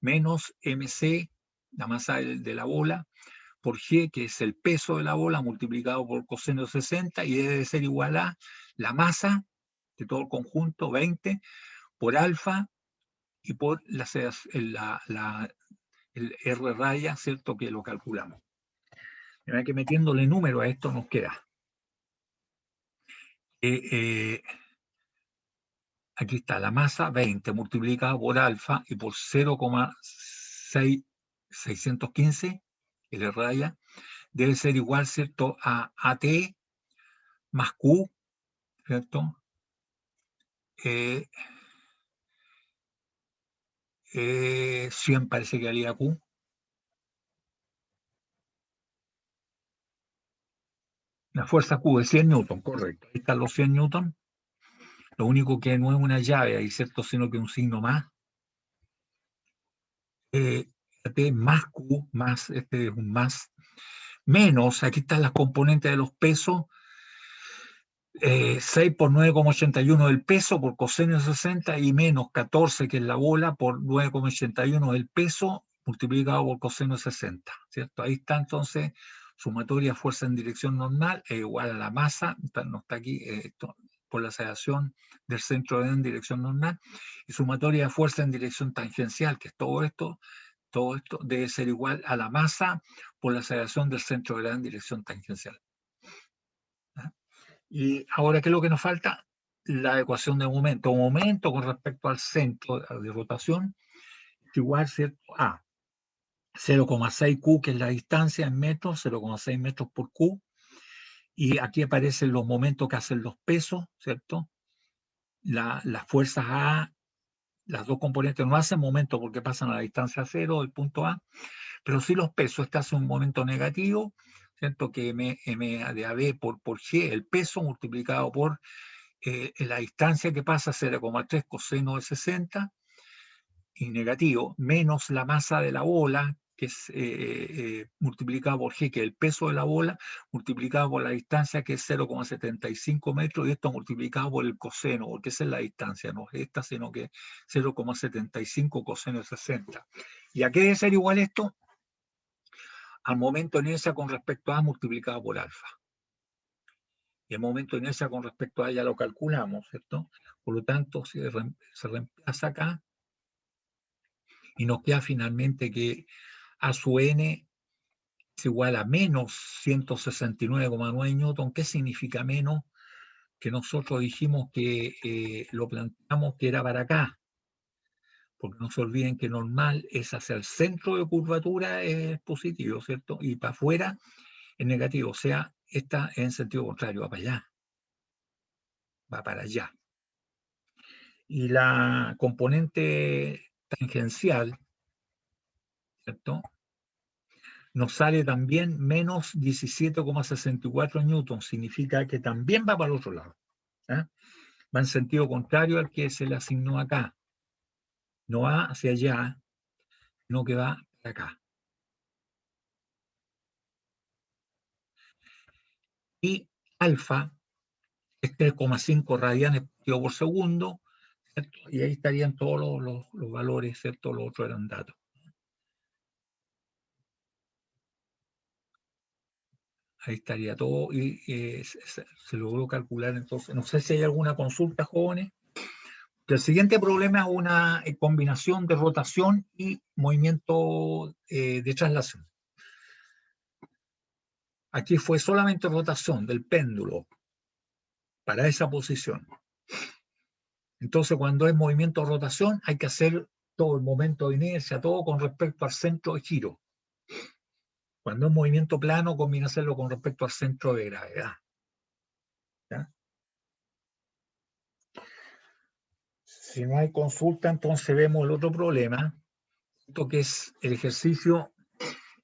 menos MC, la masa de la bola, por G, que es el peso de la bola, multiplicado por coseno de 60, y debe ser igual a la masa de todo el conjunto, 20, por alfa, y por el R raya, ¿cierto?, que lo calculamos. Mira que metiéndole número a esto nos queda. Aquí está la masa 20 multiplicada por alfa y por 0,615, que le raya, debe ser igual, ¿cierto?, a AT más Q, ¿cierto? 100 parece que valía Q. La fuerza Q de 100 newton, correcto. Ahí están los 100 newton. Lo único que no es una llave ahí, ¿cierto?, sino que un signo más. T más Q, más, este es un más, menos, aquí están las componentes de los pesos, 6 por 9,81 del peso por coseno de 60 y menos 14, que es la bola, por 9,81 del peso multiplicado por coseno de 60, ¿cierto? Ahí está entonces sumatoria fuerza en dirección normal es igual a la masa, no está aquí, por la aceleración del centro de en dirección normal, y sumatoria de fuerza en dirección tangencial, que es todo esto debe ser igual a la masa por la aceleración del centro de gravedad en dirección tangencial. ¿Ah? Y ahora, ¿qué es lo que nos falta? La ecuación de momento. Momento con respecto al centro de rotación es igual, ¿cierto?, a 0,6 Q, que es la distancia en metros, 0,6 metros por Q. Y aquí aparecen los momentos que hacen los pesos, ¿cierto? Las fuerzas A, las dos componentes no hacen momento porque pasan a la distancia cero del punto A, pero sí los pesos. Este hace un momento negativo, ¿cierto?, que m de AB por G, el peso multiplicado por la distancia que pasa, 0,3 coseno de 60, y negativo, menos la masa de la bola, que es multiplicado por G, que es el peso de la bola, multiplicado por la distancia, que es 0,75 metros, y esto multiplicado por el coseno, porque esa es la distancia, no es esta, sino que 0,75 coseno de 60. ¿Y a qué debe ser igual esto? Al momento de inercia con respecto a multiplicado por alfa. Y el momento de inercia con respecto a ya lo calculamos, ¿cierto? Por lo tanto, se reemplaza acá y nos queda finalmente que A sub n es igual a menos 169,9 newton. ¿Qué significa menos? Que nosotros dijimos que lo planteamos que era para acá, porque no se olviden que normal es hacia el centro de curvatura es positivo, ¿cierto? Y para afuera es negativo, o sea, está en sentido contrario, va para allá, va para allá. Y la componente tangencial, ¿cierto?, nos sale también menos 17,64 newtons, significa que también va para el otro lado. ¿Eh? Va en sentido contrario al que se le asignó acá. No va hacia allá, sino que va para acá. Y alfa es 3,5 radianes por segundo, ¿cierto? Y ahí estarían todos los valores, ¿cierto? Los otros eran datos. Ahí estaría todo y se logró calcular. Entonces, no sé si hay alguna consulta, jóvenes. El siguiente problema es una combinación de rotación y movimiento de traslación. Aquí fue solamente rotación del péndulo para esa posición. Entonces, cuando es movimiento de rotación, hay que hacer todo el momento de inercia, todo con respecto al centro de giro. Cuando es movimiento plano, conviene hacerlo con respecto al centro de gravedad. ¿Ya? Si no hay consulta, entonces vemos el otro problema, esto que es el ejercicio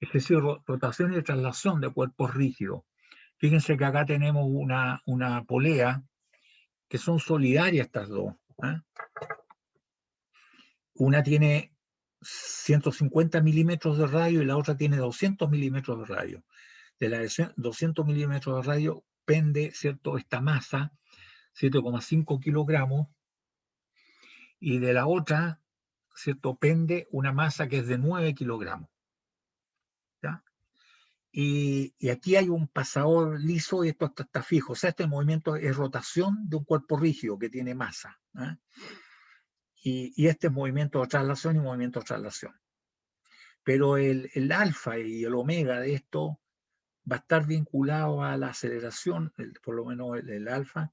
de rotación y de traslación de cuerpos rígidos. Fíjense que acá tenemos una polea que son solidarias estas dos. ¿Eh? Una tiene 150 milímetros de radio y la otra tiene 200 milímetros de radio. De la 200 milímetros de radio pende, ¿cierto?, esta masa, 7,5 kilogramos, y de la otra, ¿cierto?, pende una masa que es de 9 kilogramos. ¿Ya? Y aquí hay un pasador liso y esto está fijo. O sea, este movimiento es rotación de un cuerpo rígido que tiene masa. ¿Eh? Y este es movimiento de traslación y movimiento de traslación. Pero el alfa y el omega de esto va a estar vinculado a la aceleración, por lo menos el alfa,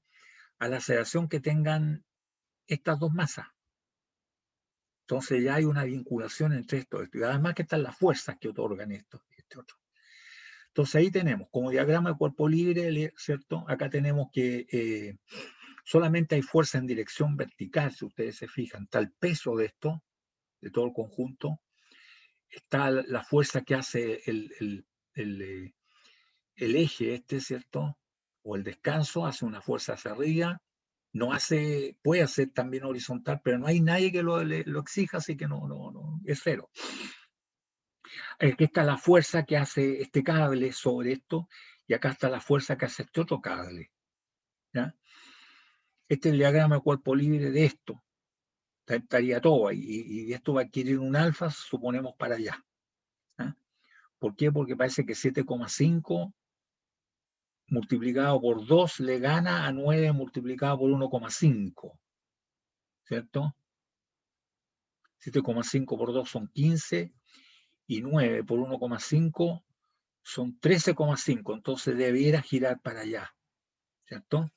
a la aceleración que tengan estas dos masas. Entonces ya hay una vinculación entre esto y además que están las fuerzas que otorgan esto y este otro. Entonces ahí tenemos como diagrama de cuerpo libre, ¿cierto? Acá tenemos que solamente hay fuerza en dirección vertical, si ustedes se fijan, está el peso de esto, de todo el conjunto, está la fuerza que hace el eje este, ¿cierto? O el descanso, hace una fuerza hacia arriba, no hace, puede hacer también horizontal, pero no hay nadie que lo exija, así que no, es cero. Aquí está la fuerza que hace este cable sobre esto, y acá está la fuerza que hace este otro cable. ¿Ya? Este es el diagrama de cuerpo libre de esto. Estaría todo ahí, y esto va a adquirir un alfa, suponemos, para allá. ¿Ya? ¿Por qué? Porque parece que 7,5 multiplicado por 2 le gana a 9 multiplicado por 1,5. ¿Cierto? 7,5 por 2 son 15 y 9 por 1,5 son 13,5. Entonces debiera girar para allá. ¿Cierto?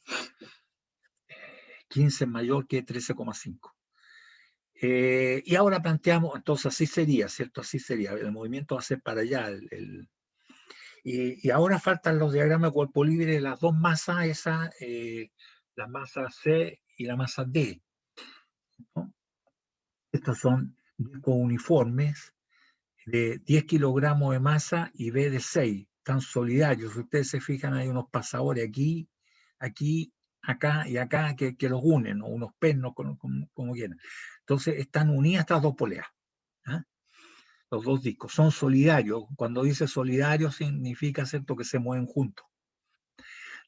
15 es mayor que 13,5. Y ahora planteamos, entonces así sería, ¿cierto? Así sería. El movimiento va a ser para allá. Y ahora faltan los diagramas de cuerpo libre de las dos masas, la masa C y la masa D, ¿no? Estos son discos uniformes de 10 kilogramos de masa y B de 6, están solidarios. Si ustedes se fijan, hay unos pasadores aquí, aquí, acá y acá que los unen, ¿no? Unos pernos, como quieran. Entonces están unidas estas dos poleas. ¿Ah? Los dos discos son solidarios. Cuando dice solidario significa, ¿cierto?, que se mueven juntos.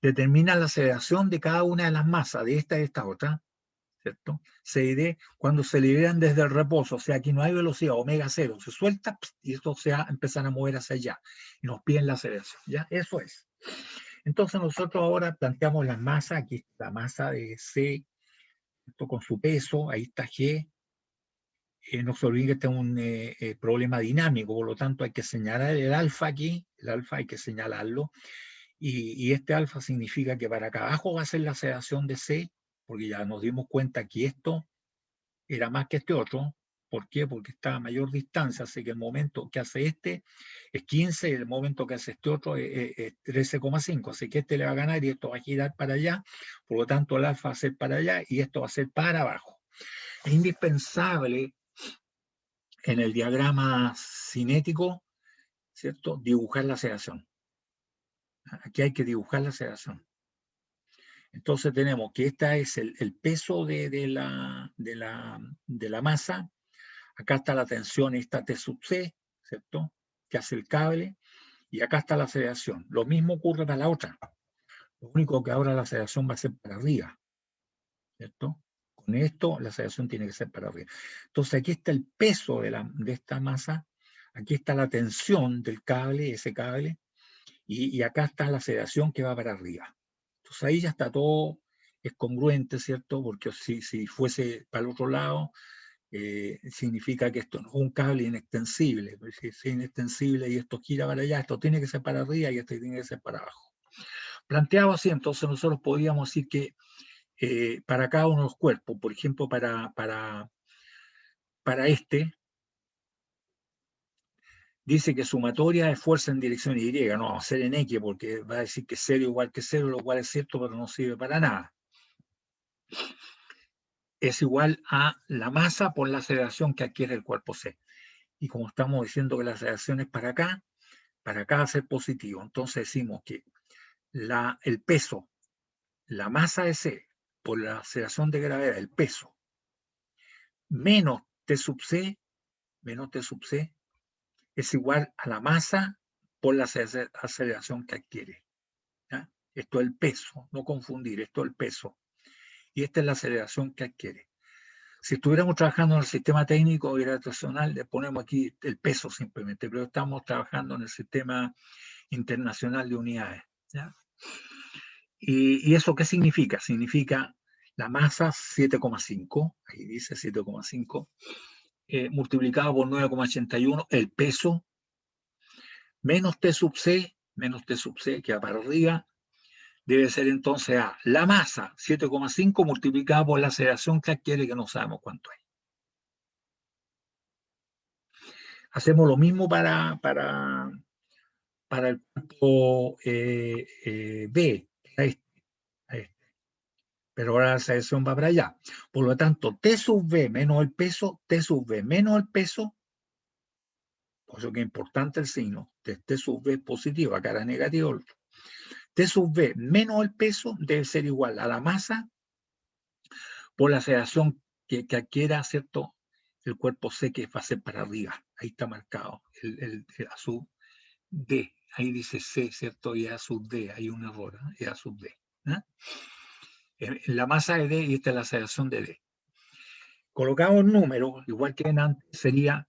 Determina la aceleración de cada una de las masas, de esta y de esta otra, ¿cierto? C y D, cuando se liberan desde el reposo, o sea, aquí no hay velocidad, omega cero, se suelta y esto se va a empezar a mover hacia allá y nos piden la aceleración, ¿ya? Eso es. Entonces nosotros ahora planteamos las masas, aquí está la masa de C, esto con su peso, ahí está G, no se olviden que este es un problema dinámico, por lo tanto hay que señalar el alfa aquí, el alfa hay que señalarlo, y este alfa significa que para acá abajo va a ser la aceleración de C, porque ya nos dimos cuenta que esto era más que este otro. ¿Por qué? Porque está a mayor distancia, así que el momento que hace este es 15 y el momento que hace este otro es 13,5, así que este le va a ganar y esto va a girar para allá, por lo tanto el alfa va a ser para allá y esto va a ser para abajo. Es indispensable en el diagrama cinético, ¿cierto?, dibujar la aceleración. Aquí hay que dibujar la aceleración. Entonces tenemos que este es el peso de la masa. Acá está la tensión, esta T sub C, ¿cierto?, que hace el cable, y acá está la aceleración. Lo mismo ocurre para la otra. Lo único que ahora la aceleración va a ser para arriba, ¿cierto? Con esto la aceleración tiene que ser para arriba. Entonces aquí está el peso de esta masa, aquí está la tensión del cable, ese cable, y acá está la aceleración que va para arriba. Entonces ahí ya está todo, es congruente, ¿cierto? Porque si fuese para el otro lado, significa que esto no es un cable inextensible. Si es inextensible y esto gira para allá, esto tiene que ser para arriba y esto tiene que ser para abajo. Planteado así, entonces nosotros podríamos decir que para cada uno de los cuerpos, por ejemplo, para este, dice que sumatoria es fuerza en dirección Y, no vamos a hacer en X porque va a decir que 0 igual que 0, lo cual es cierto, pero no sirve para nada. Es igual a la masa por la aceleración que adquiere el cuerpo C. Y como estamos diciendo que la aceleración es para acá va a ser positivo. Entonces decimos que el peso, la masa de C por la aceleración de gravedad, el peso, menos T sub C, es igual a la masa por la aceleración que adquiere. ¿Ya? Esto es el peso, no confundir, esto es el peso. Y esta es la aceleración que adquiere. Si estuviéramos trabajando en el sistema técnico gravitacional, le ponemos aquí el peso simplemente, pero estamos trabajando en el sistema internacional de unidades. ¿Ya? ¿Y eso qué significa? Significa la masa 7,5, ahí dice 7,5, multiplicado por 9,81, el peso, menos T sub C, menos T sub C, que va para arriba, debe ser entonces A, la masa, 7,5 multiplicada por la aceleración que adquiere, que no sabemos cuánto es. Hacemos lo mismo para el punto B, a este, a este. Pero ahora la aceleración va para allá. Por lo tanto, T sub V menos el peso, T sub V menos el peso, por eso que es importante el signo, T sub V positivo, acá era negativo. T sub V menos el peso debe ser igual a la masa por la aceleración que adquiera, ¿cierto? El cuerpo C, que va a ser para arriba. Ahí está marcado el A sub D. Ahí dice C, ¿cierto? Y A sub D. Hay un error, ¿eh? A sub D. ¿eh? La masa de D y esta es la aceleración de D. Colocamos números, igual que en antes, sería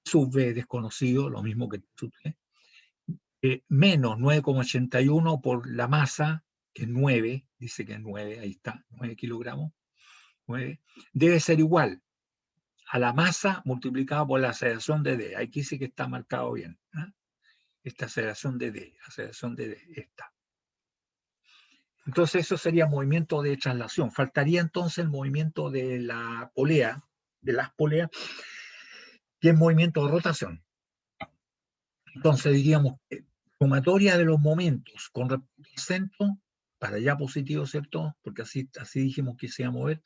sub V desconocido, lo mismo que sub D, menos 9,81 por la masa, que es 9, dice que es 9, ahí está, 9 kilogramos, 9, debe ser igual a la masa multiplicada por la aceleración de D. Aquí sí que está marcado bien. ¿eh? Esta aceleración de D, esta. Entonces eso sería movimiento de traslación. Faltaría entonces el movimiento de la polea, de las poleas, que es movimiento de rotación. Entonces diríamos que sumatoria de los momentos con respecto al centro, para allá positivo, ¿cierto? Porque así dijimos que se iba a mover,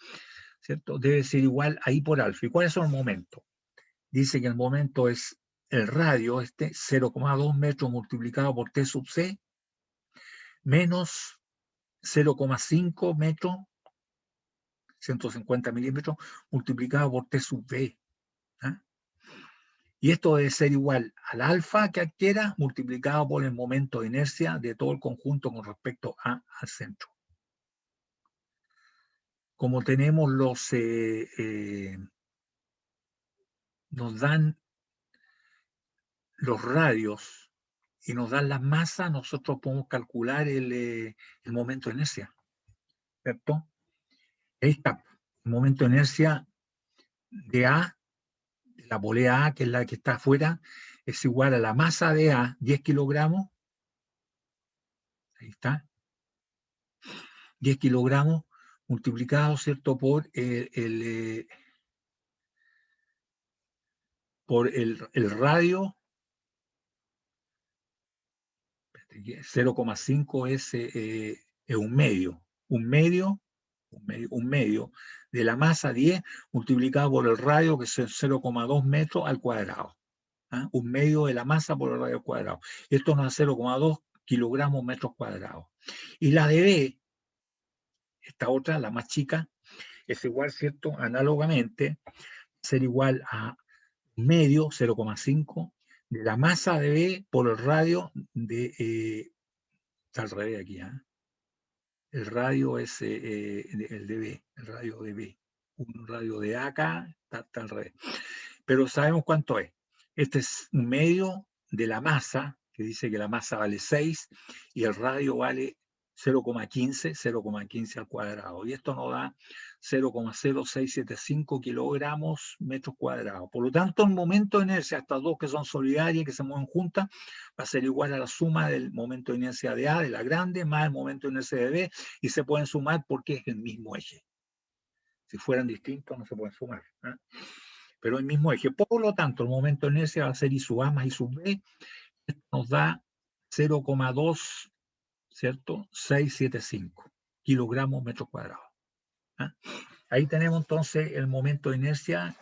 ¿cierto? Debe ser igual a I por alfa. ¿Y cuáles son los momentos? Dice que el momento es el radio, 0,2 metros multiplicado por T sub C, menos 0,5 metros, 150 milímetros, multiplicado por T sub V. ¿eh? Y esto debe ser igual al alfa que adquiera multiplicado por el momento de inercia de todo el conjunto con respecto al centro. Como tenemos nos dan los radios y nos dan las masas, nosotros podemos calcular el momento de inercia, ¿cierto? Ahí está, el momento de inercia de A, la polea A, que es la que está afuera, es igual a la masa de A, 10 kilogramos, ahí está, 10 kilogramos multiplicado, ¿cierto?, por el radio, 0,5 es un medio de la masa 10 multiplicado por el radio, que es 0,2 metros al cuadrado. ¿ah? Un medio de la masa por el radio al cuadrado. Esto nos da 0,2 kilogramos metros cuadrados. Y la de B, esta otra, la más chica, es igual, ¿cierto? Análogamente, ser igual a medio, 0,5, de la masa de B por el radio de... está al revés aquí, ¿eh? El radio es el de B, el radio de B. Un radio de acá está al revés. Pero sabemos cuánto es. Este es un medio de la masa, que dice que la masa vale 6 y el radio vale 0,15 al cuadrado. Y esto nos da 0,0675 kilogramos metros cuadrados. Por lo tanto, el momento de inercia, estas dos que son solidarias, que se mueven juntas, va a ser igual a la suma del momento de inercia de A, de la grande, más el momento de inercia de B, y se pueden sumar porque es el mismo eje. Si fueran distintos, no se pueden sumar. ¿eh? Pero el mismo eje. Por lo tanto, el momento de inercia va a ser I sub A más I sub B. Esto nos da 0,2, ¿cierto? 675 kilogramos metros cuadrados. ¿eh? Ahí tenemos entonces el momento de inercia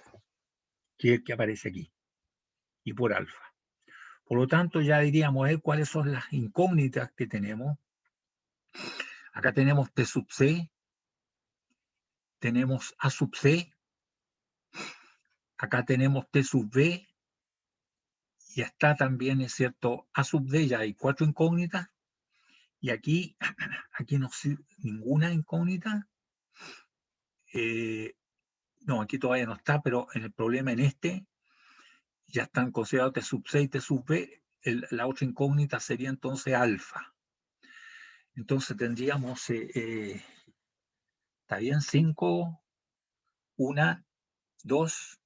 que aparece aquí, y por alfa. Por lo tanto, ya diríamos cuáles son las incógnitas que tenemos. Acá tenemos T sub C, tenemos A sub C, acá tenemos T sub B, y está también, es cierto, A sub D, ya hay 4 incógnitas, y aquí no sirve ninguna incógnita. No, aquí todavía no está, pero en el problema en este ya están considerados T sub C y T sub B. La otra incógnita sería entonces alfa. Entonces tendríamos, está bien, 5, 1, 2,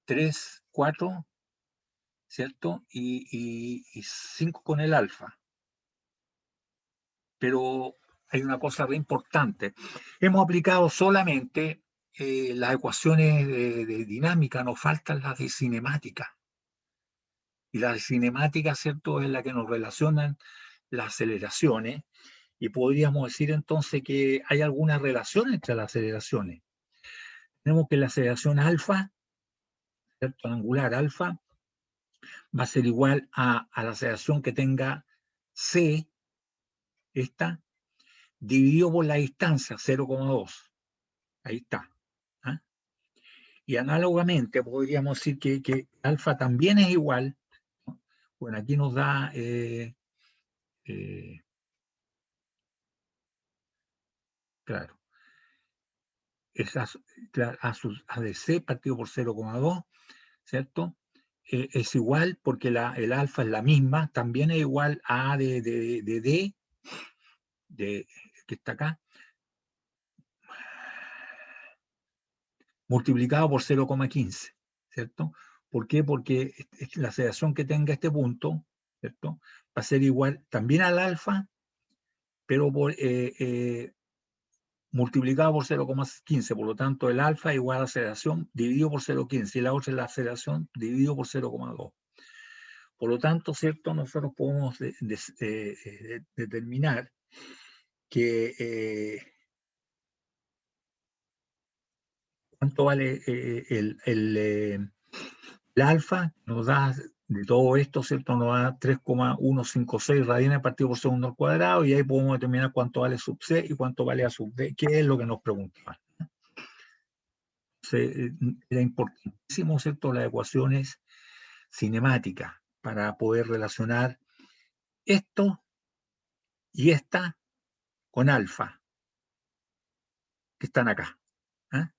3, 4, ¿cierto? Y 5 con el alfa. pero hay una cosa re importante. Hemos aplicado solamente las ecuaciones de dinámica, nos faltan las de cinemática. Y la de cinemática, ¿cierto?, es la que nos relacionan las aceleraciones. Y podríamos decir entonces que hay alguna relación entre las aceleraciones. Tenemos que la aceleración alfa, ¿cierto?, angular alfa, va a ser igual a la aceleración que tenga c, esta, dividido por la distancia, 0,2. Ahí está. ¿Ah? Y análogamente podríamos decir que alfa también es igual. ¿No? Bueno, aquí nos da claro, es a de c partido por 0,2, ¿cierto? Es igual porque el alfa es la misma, también es igual a A de D, que está acá, multiplicado por 0,15, ¿cierto? ¿Por qué? Porque la aceleración que tenga este punto, ¿cierto?, va a ser igual también al alfa, pero multiplicado por 0,15, por lo tanto el alfa es igual a la aceleración dividido por 0,15 y la otra es la aceleración dividido por 0,2. Por lo tanto, ¿cierto?, nosotros podemos determinar que cuánto vale el alfa, nos da de todo esto, ¿cierto?, nos da 3,156 radianes partido por segundo al cuadrado, y ahí podemos determinar cuánto vale sub c y cuánto vale a sub d, que es lo que nos preguntaban. Era importantísimo, ¿cierto?, las ecuaciones cinemáticas para poder relacionar esto y esta con alfa, que están acá. ¿Ah?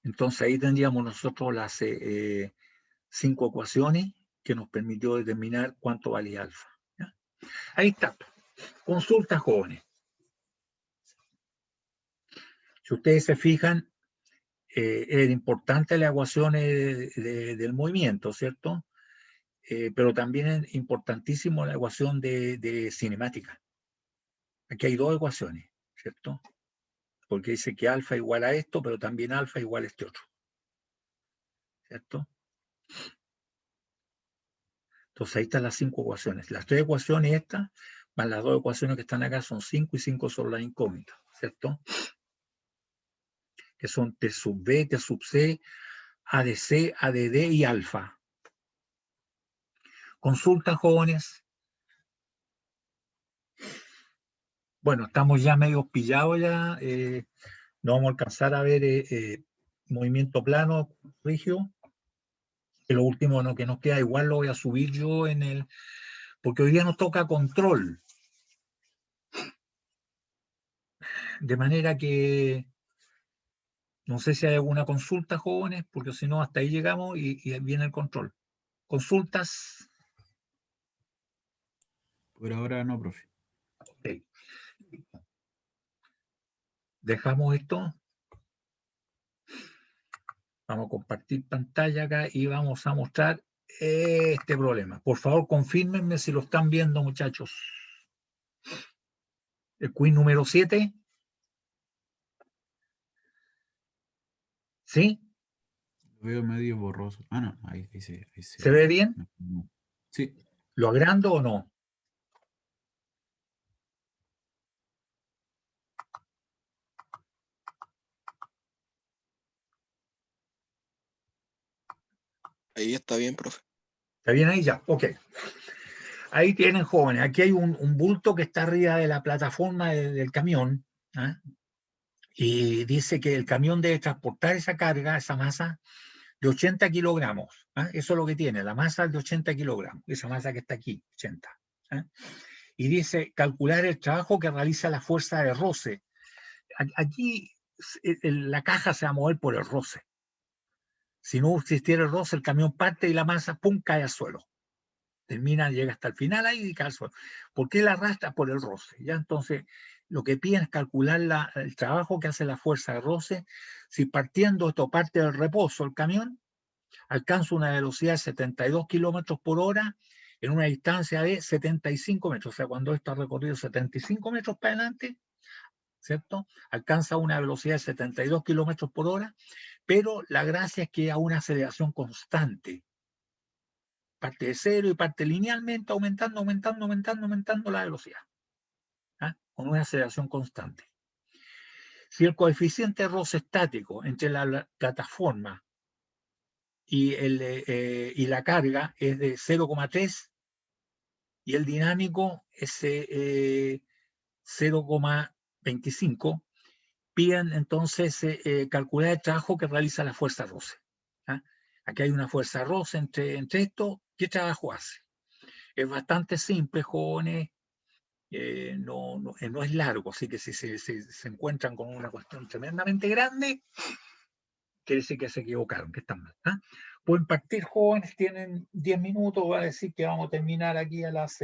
Entonces ahí tendríamos nosotros las 5 ecuaciones que nos permitió determinar cuánto vale alfa. ¿Ya? Ahí está. Consulta, jóvenes. Si ustedes se fijan, era importante las ecuaciones del movimiento, ¿cierto? Pero también es importantísimo la ecuación de cinemática. Aquí hay dos ecuaciones, ¿cierto? Porque dice que alfa igual a esto, pero también alfa igual a este otro, ¿cierto? Entonces ahí están las 5 ecuaciones. Las 3 ecuaciones estas, más las 2 ecuaciones que están acá, son 5 y 5 son las incógnitas, ¿cierto? Que son T sub B, T sub C, A de C, A de D y alfa. Consulta, jóvenes. Bueno, estamos ya medio pillados ya. No vamos a alcanzar a ver movimiento plano, rígido. Que lo último que nos queda, igual lo voy a subir yo porque hoy día nos toca control. De manera que no sé si hay alguna consulta, jóvenes, porque si no, hasta ahí llegamos y viene el control. ¿Consultas? Por ahora no, profe. Okay. Dejamos esto. Vamos a compartir pantalla acá y vamos a mostrar este problema. Por favor, confírmenme si lo están viendo, muchachos. El quiz número 7. ¿Sí? Lo veo medio borroso. Ah, no, ahí se ¿Se ve. ve bien? Sí. ¿Lo agrando o no? Ahí está bien, profe. ¿Está bien ahí? Ya, ok. Ahí tienen, jóvenes. Aquí hay un bulto que está arriba de la plataforma del camión. ¿Ah? Y dice que el camión debe transportar esa carga, esa masa, de 80 kilogramos. ¿Ah? Eso es lo que tiene, la masa de 80 kilogramos, esa masa que está aquí, 80. ¿Ah? Y dice calcular el trabajo que realiza la fuerza de roce. Aquí la caja se va a mover por el roce. Si no existiera el roce, el camión parte y la masa, pum, cae al suelo. Termina, llega hasta el final ahí y cae al suelo. ¿Por qué la arrastra? Por el roce. ¿Ya? Entonces, lo que piden es calcular el trabajo que hace la fuerza de roce. Si partiendo esto parte del reposo, el camión alcanza una velocidad de 72 kilómetros por hora, en una distancia de 75 metros. O sea, cuando esto ha recorrido 75 metros para adelante, ¿cierto? Alcanza una velocidad de 72 kilómetros por hora, pero la gracia es que a una aceleración constante. Parte de cero y parte linealmente, aumentando la velocidad, ¿ah? Con una aceleración constante. Si el coeficiente de roce estático entre la plataforma y la carga es de 0,3 y el dinámico es 0,25, piden entonces calcular el trabajo que realiza la fuerza roce. ¿Ah? Aquí hay una fuerza roce entre esto. ¿Qué trabajo hace? Es bastante simple, jóvenes. No es largo, así que si se encuentran con una cuestión tremendamente grande, quiere decir que se equivocaron, que están mal. ¿Ah? Pueden partir, jóvenes, tienen 10 minutos, va a decir que vamos a terminar aquí a las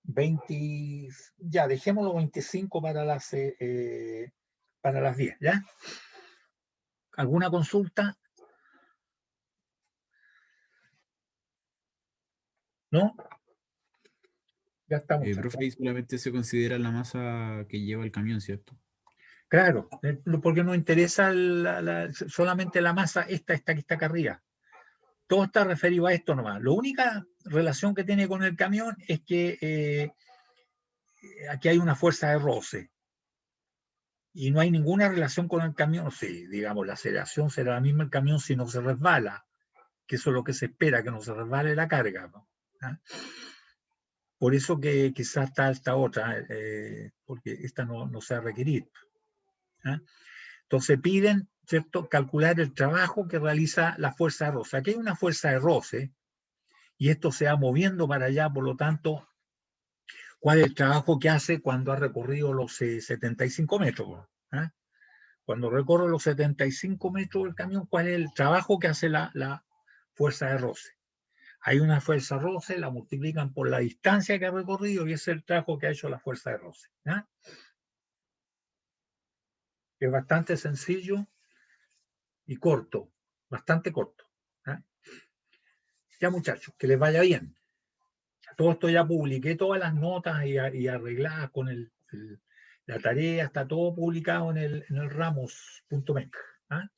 20, ya, dejémoslo 25 para las 10, ¿ya? ¿Alguna consulta? ¿No? Ya estamos. Profe, ahí solamente se considera la masa que lleva el camión, ¿cierto? Claro, porque nos interesa solamente la masa, esta que está acá arriba. Todo está referido a esto nomás. La única relación que tiene con el camión es que aquí hay una fuerza de roce y no hay ninguna relación con el camión. Sí, digamos, la aceleración será la misma el camión si no se resbala, que eso es lo que se espera, que no se resbale la carga, ¿no? ¿Ah? Por eso que quizás está esta otra, porque esta no se va a requerir. ¿Ah? Entonces piden, ¿cierto?, calcular el trabajo que realiza la fuerza de roce. Aquí hay una fuerza de roce y esto se va moviendo para allá, por lo tanto, ¿cuál es el trabajo que hace cuando ha recorrido los 75 metros? ¿Ah? Cuando recorre los 75 metros del camión, ¿cuál es el trabajo que hace la fuerza de roce? Hay una fuerza de roce, la multiplican por la distancia que ha recorrido y ese es el trabajo que ha hecho la fuerza de roce. ¿Ah? Es bastante sencillo y corto, bastante corto. ¿Ah? Ya, muchachos, que les vaya bien. Todo esto ya publiqué, todas las notas y arregladas con la tarea, está todo publicado en el ramos.mec. ¿Ah?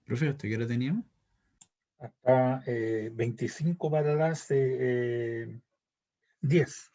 Profe, ¿hasta qué hora teníamos? Hasta 25 para las 10.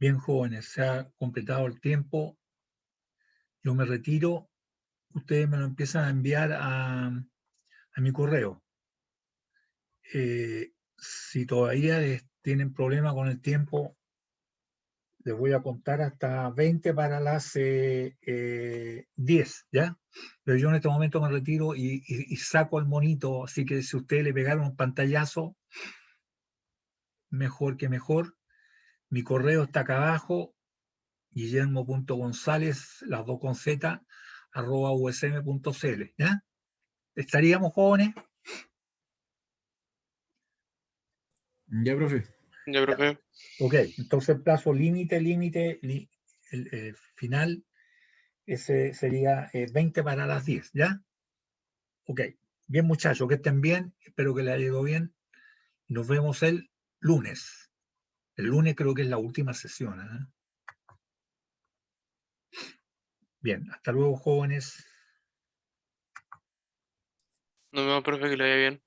Bien, jóvenes, se ha completado el tiempo. Yo me retiro. Ustedes me lo empiezan a enviar a mi correo. Si todavía tienen problema con el tiempo, les voy a contar hasta 20 para las 10, ¿ya? Pero yo en este momento me retiro y saco el monito, así que si ustedes le pegaron un pantallazo, mejor que mejor. Mi correo está acá abajo, guillermo.gonzález, las dos con z, @usm.cl, ¿ya? ¿Estaríamos, jóvenes? Ya, profe. Ya, profe. Ok, entonces el plazo el final, ese sería 20 para las 10, ¿ya? Ok, bien muchachos, que estén bien, espero que les haya ido bien. Nos vemos el lunes. El lunes creo que es la última sesión, ¿eh? Bien, hasta luego, jóvenes. Nos vemos, profe, que le vaya bien.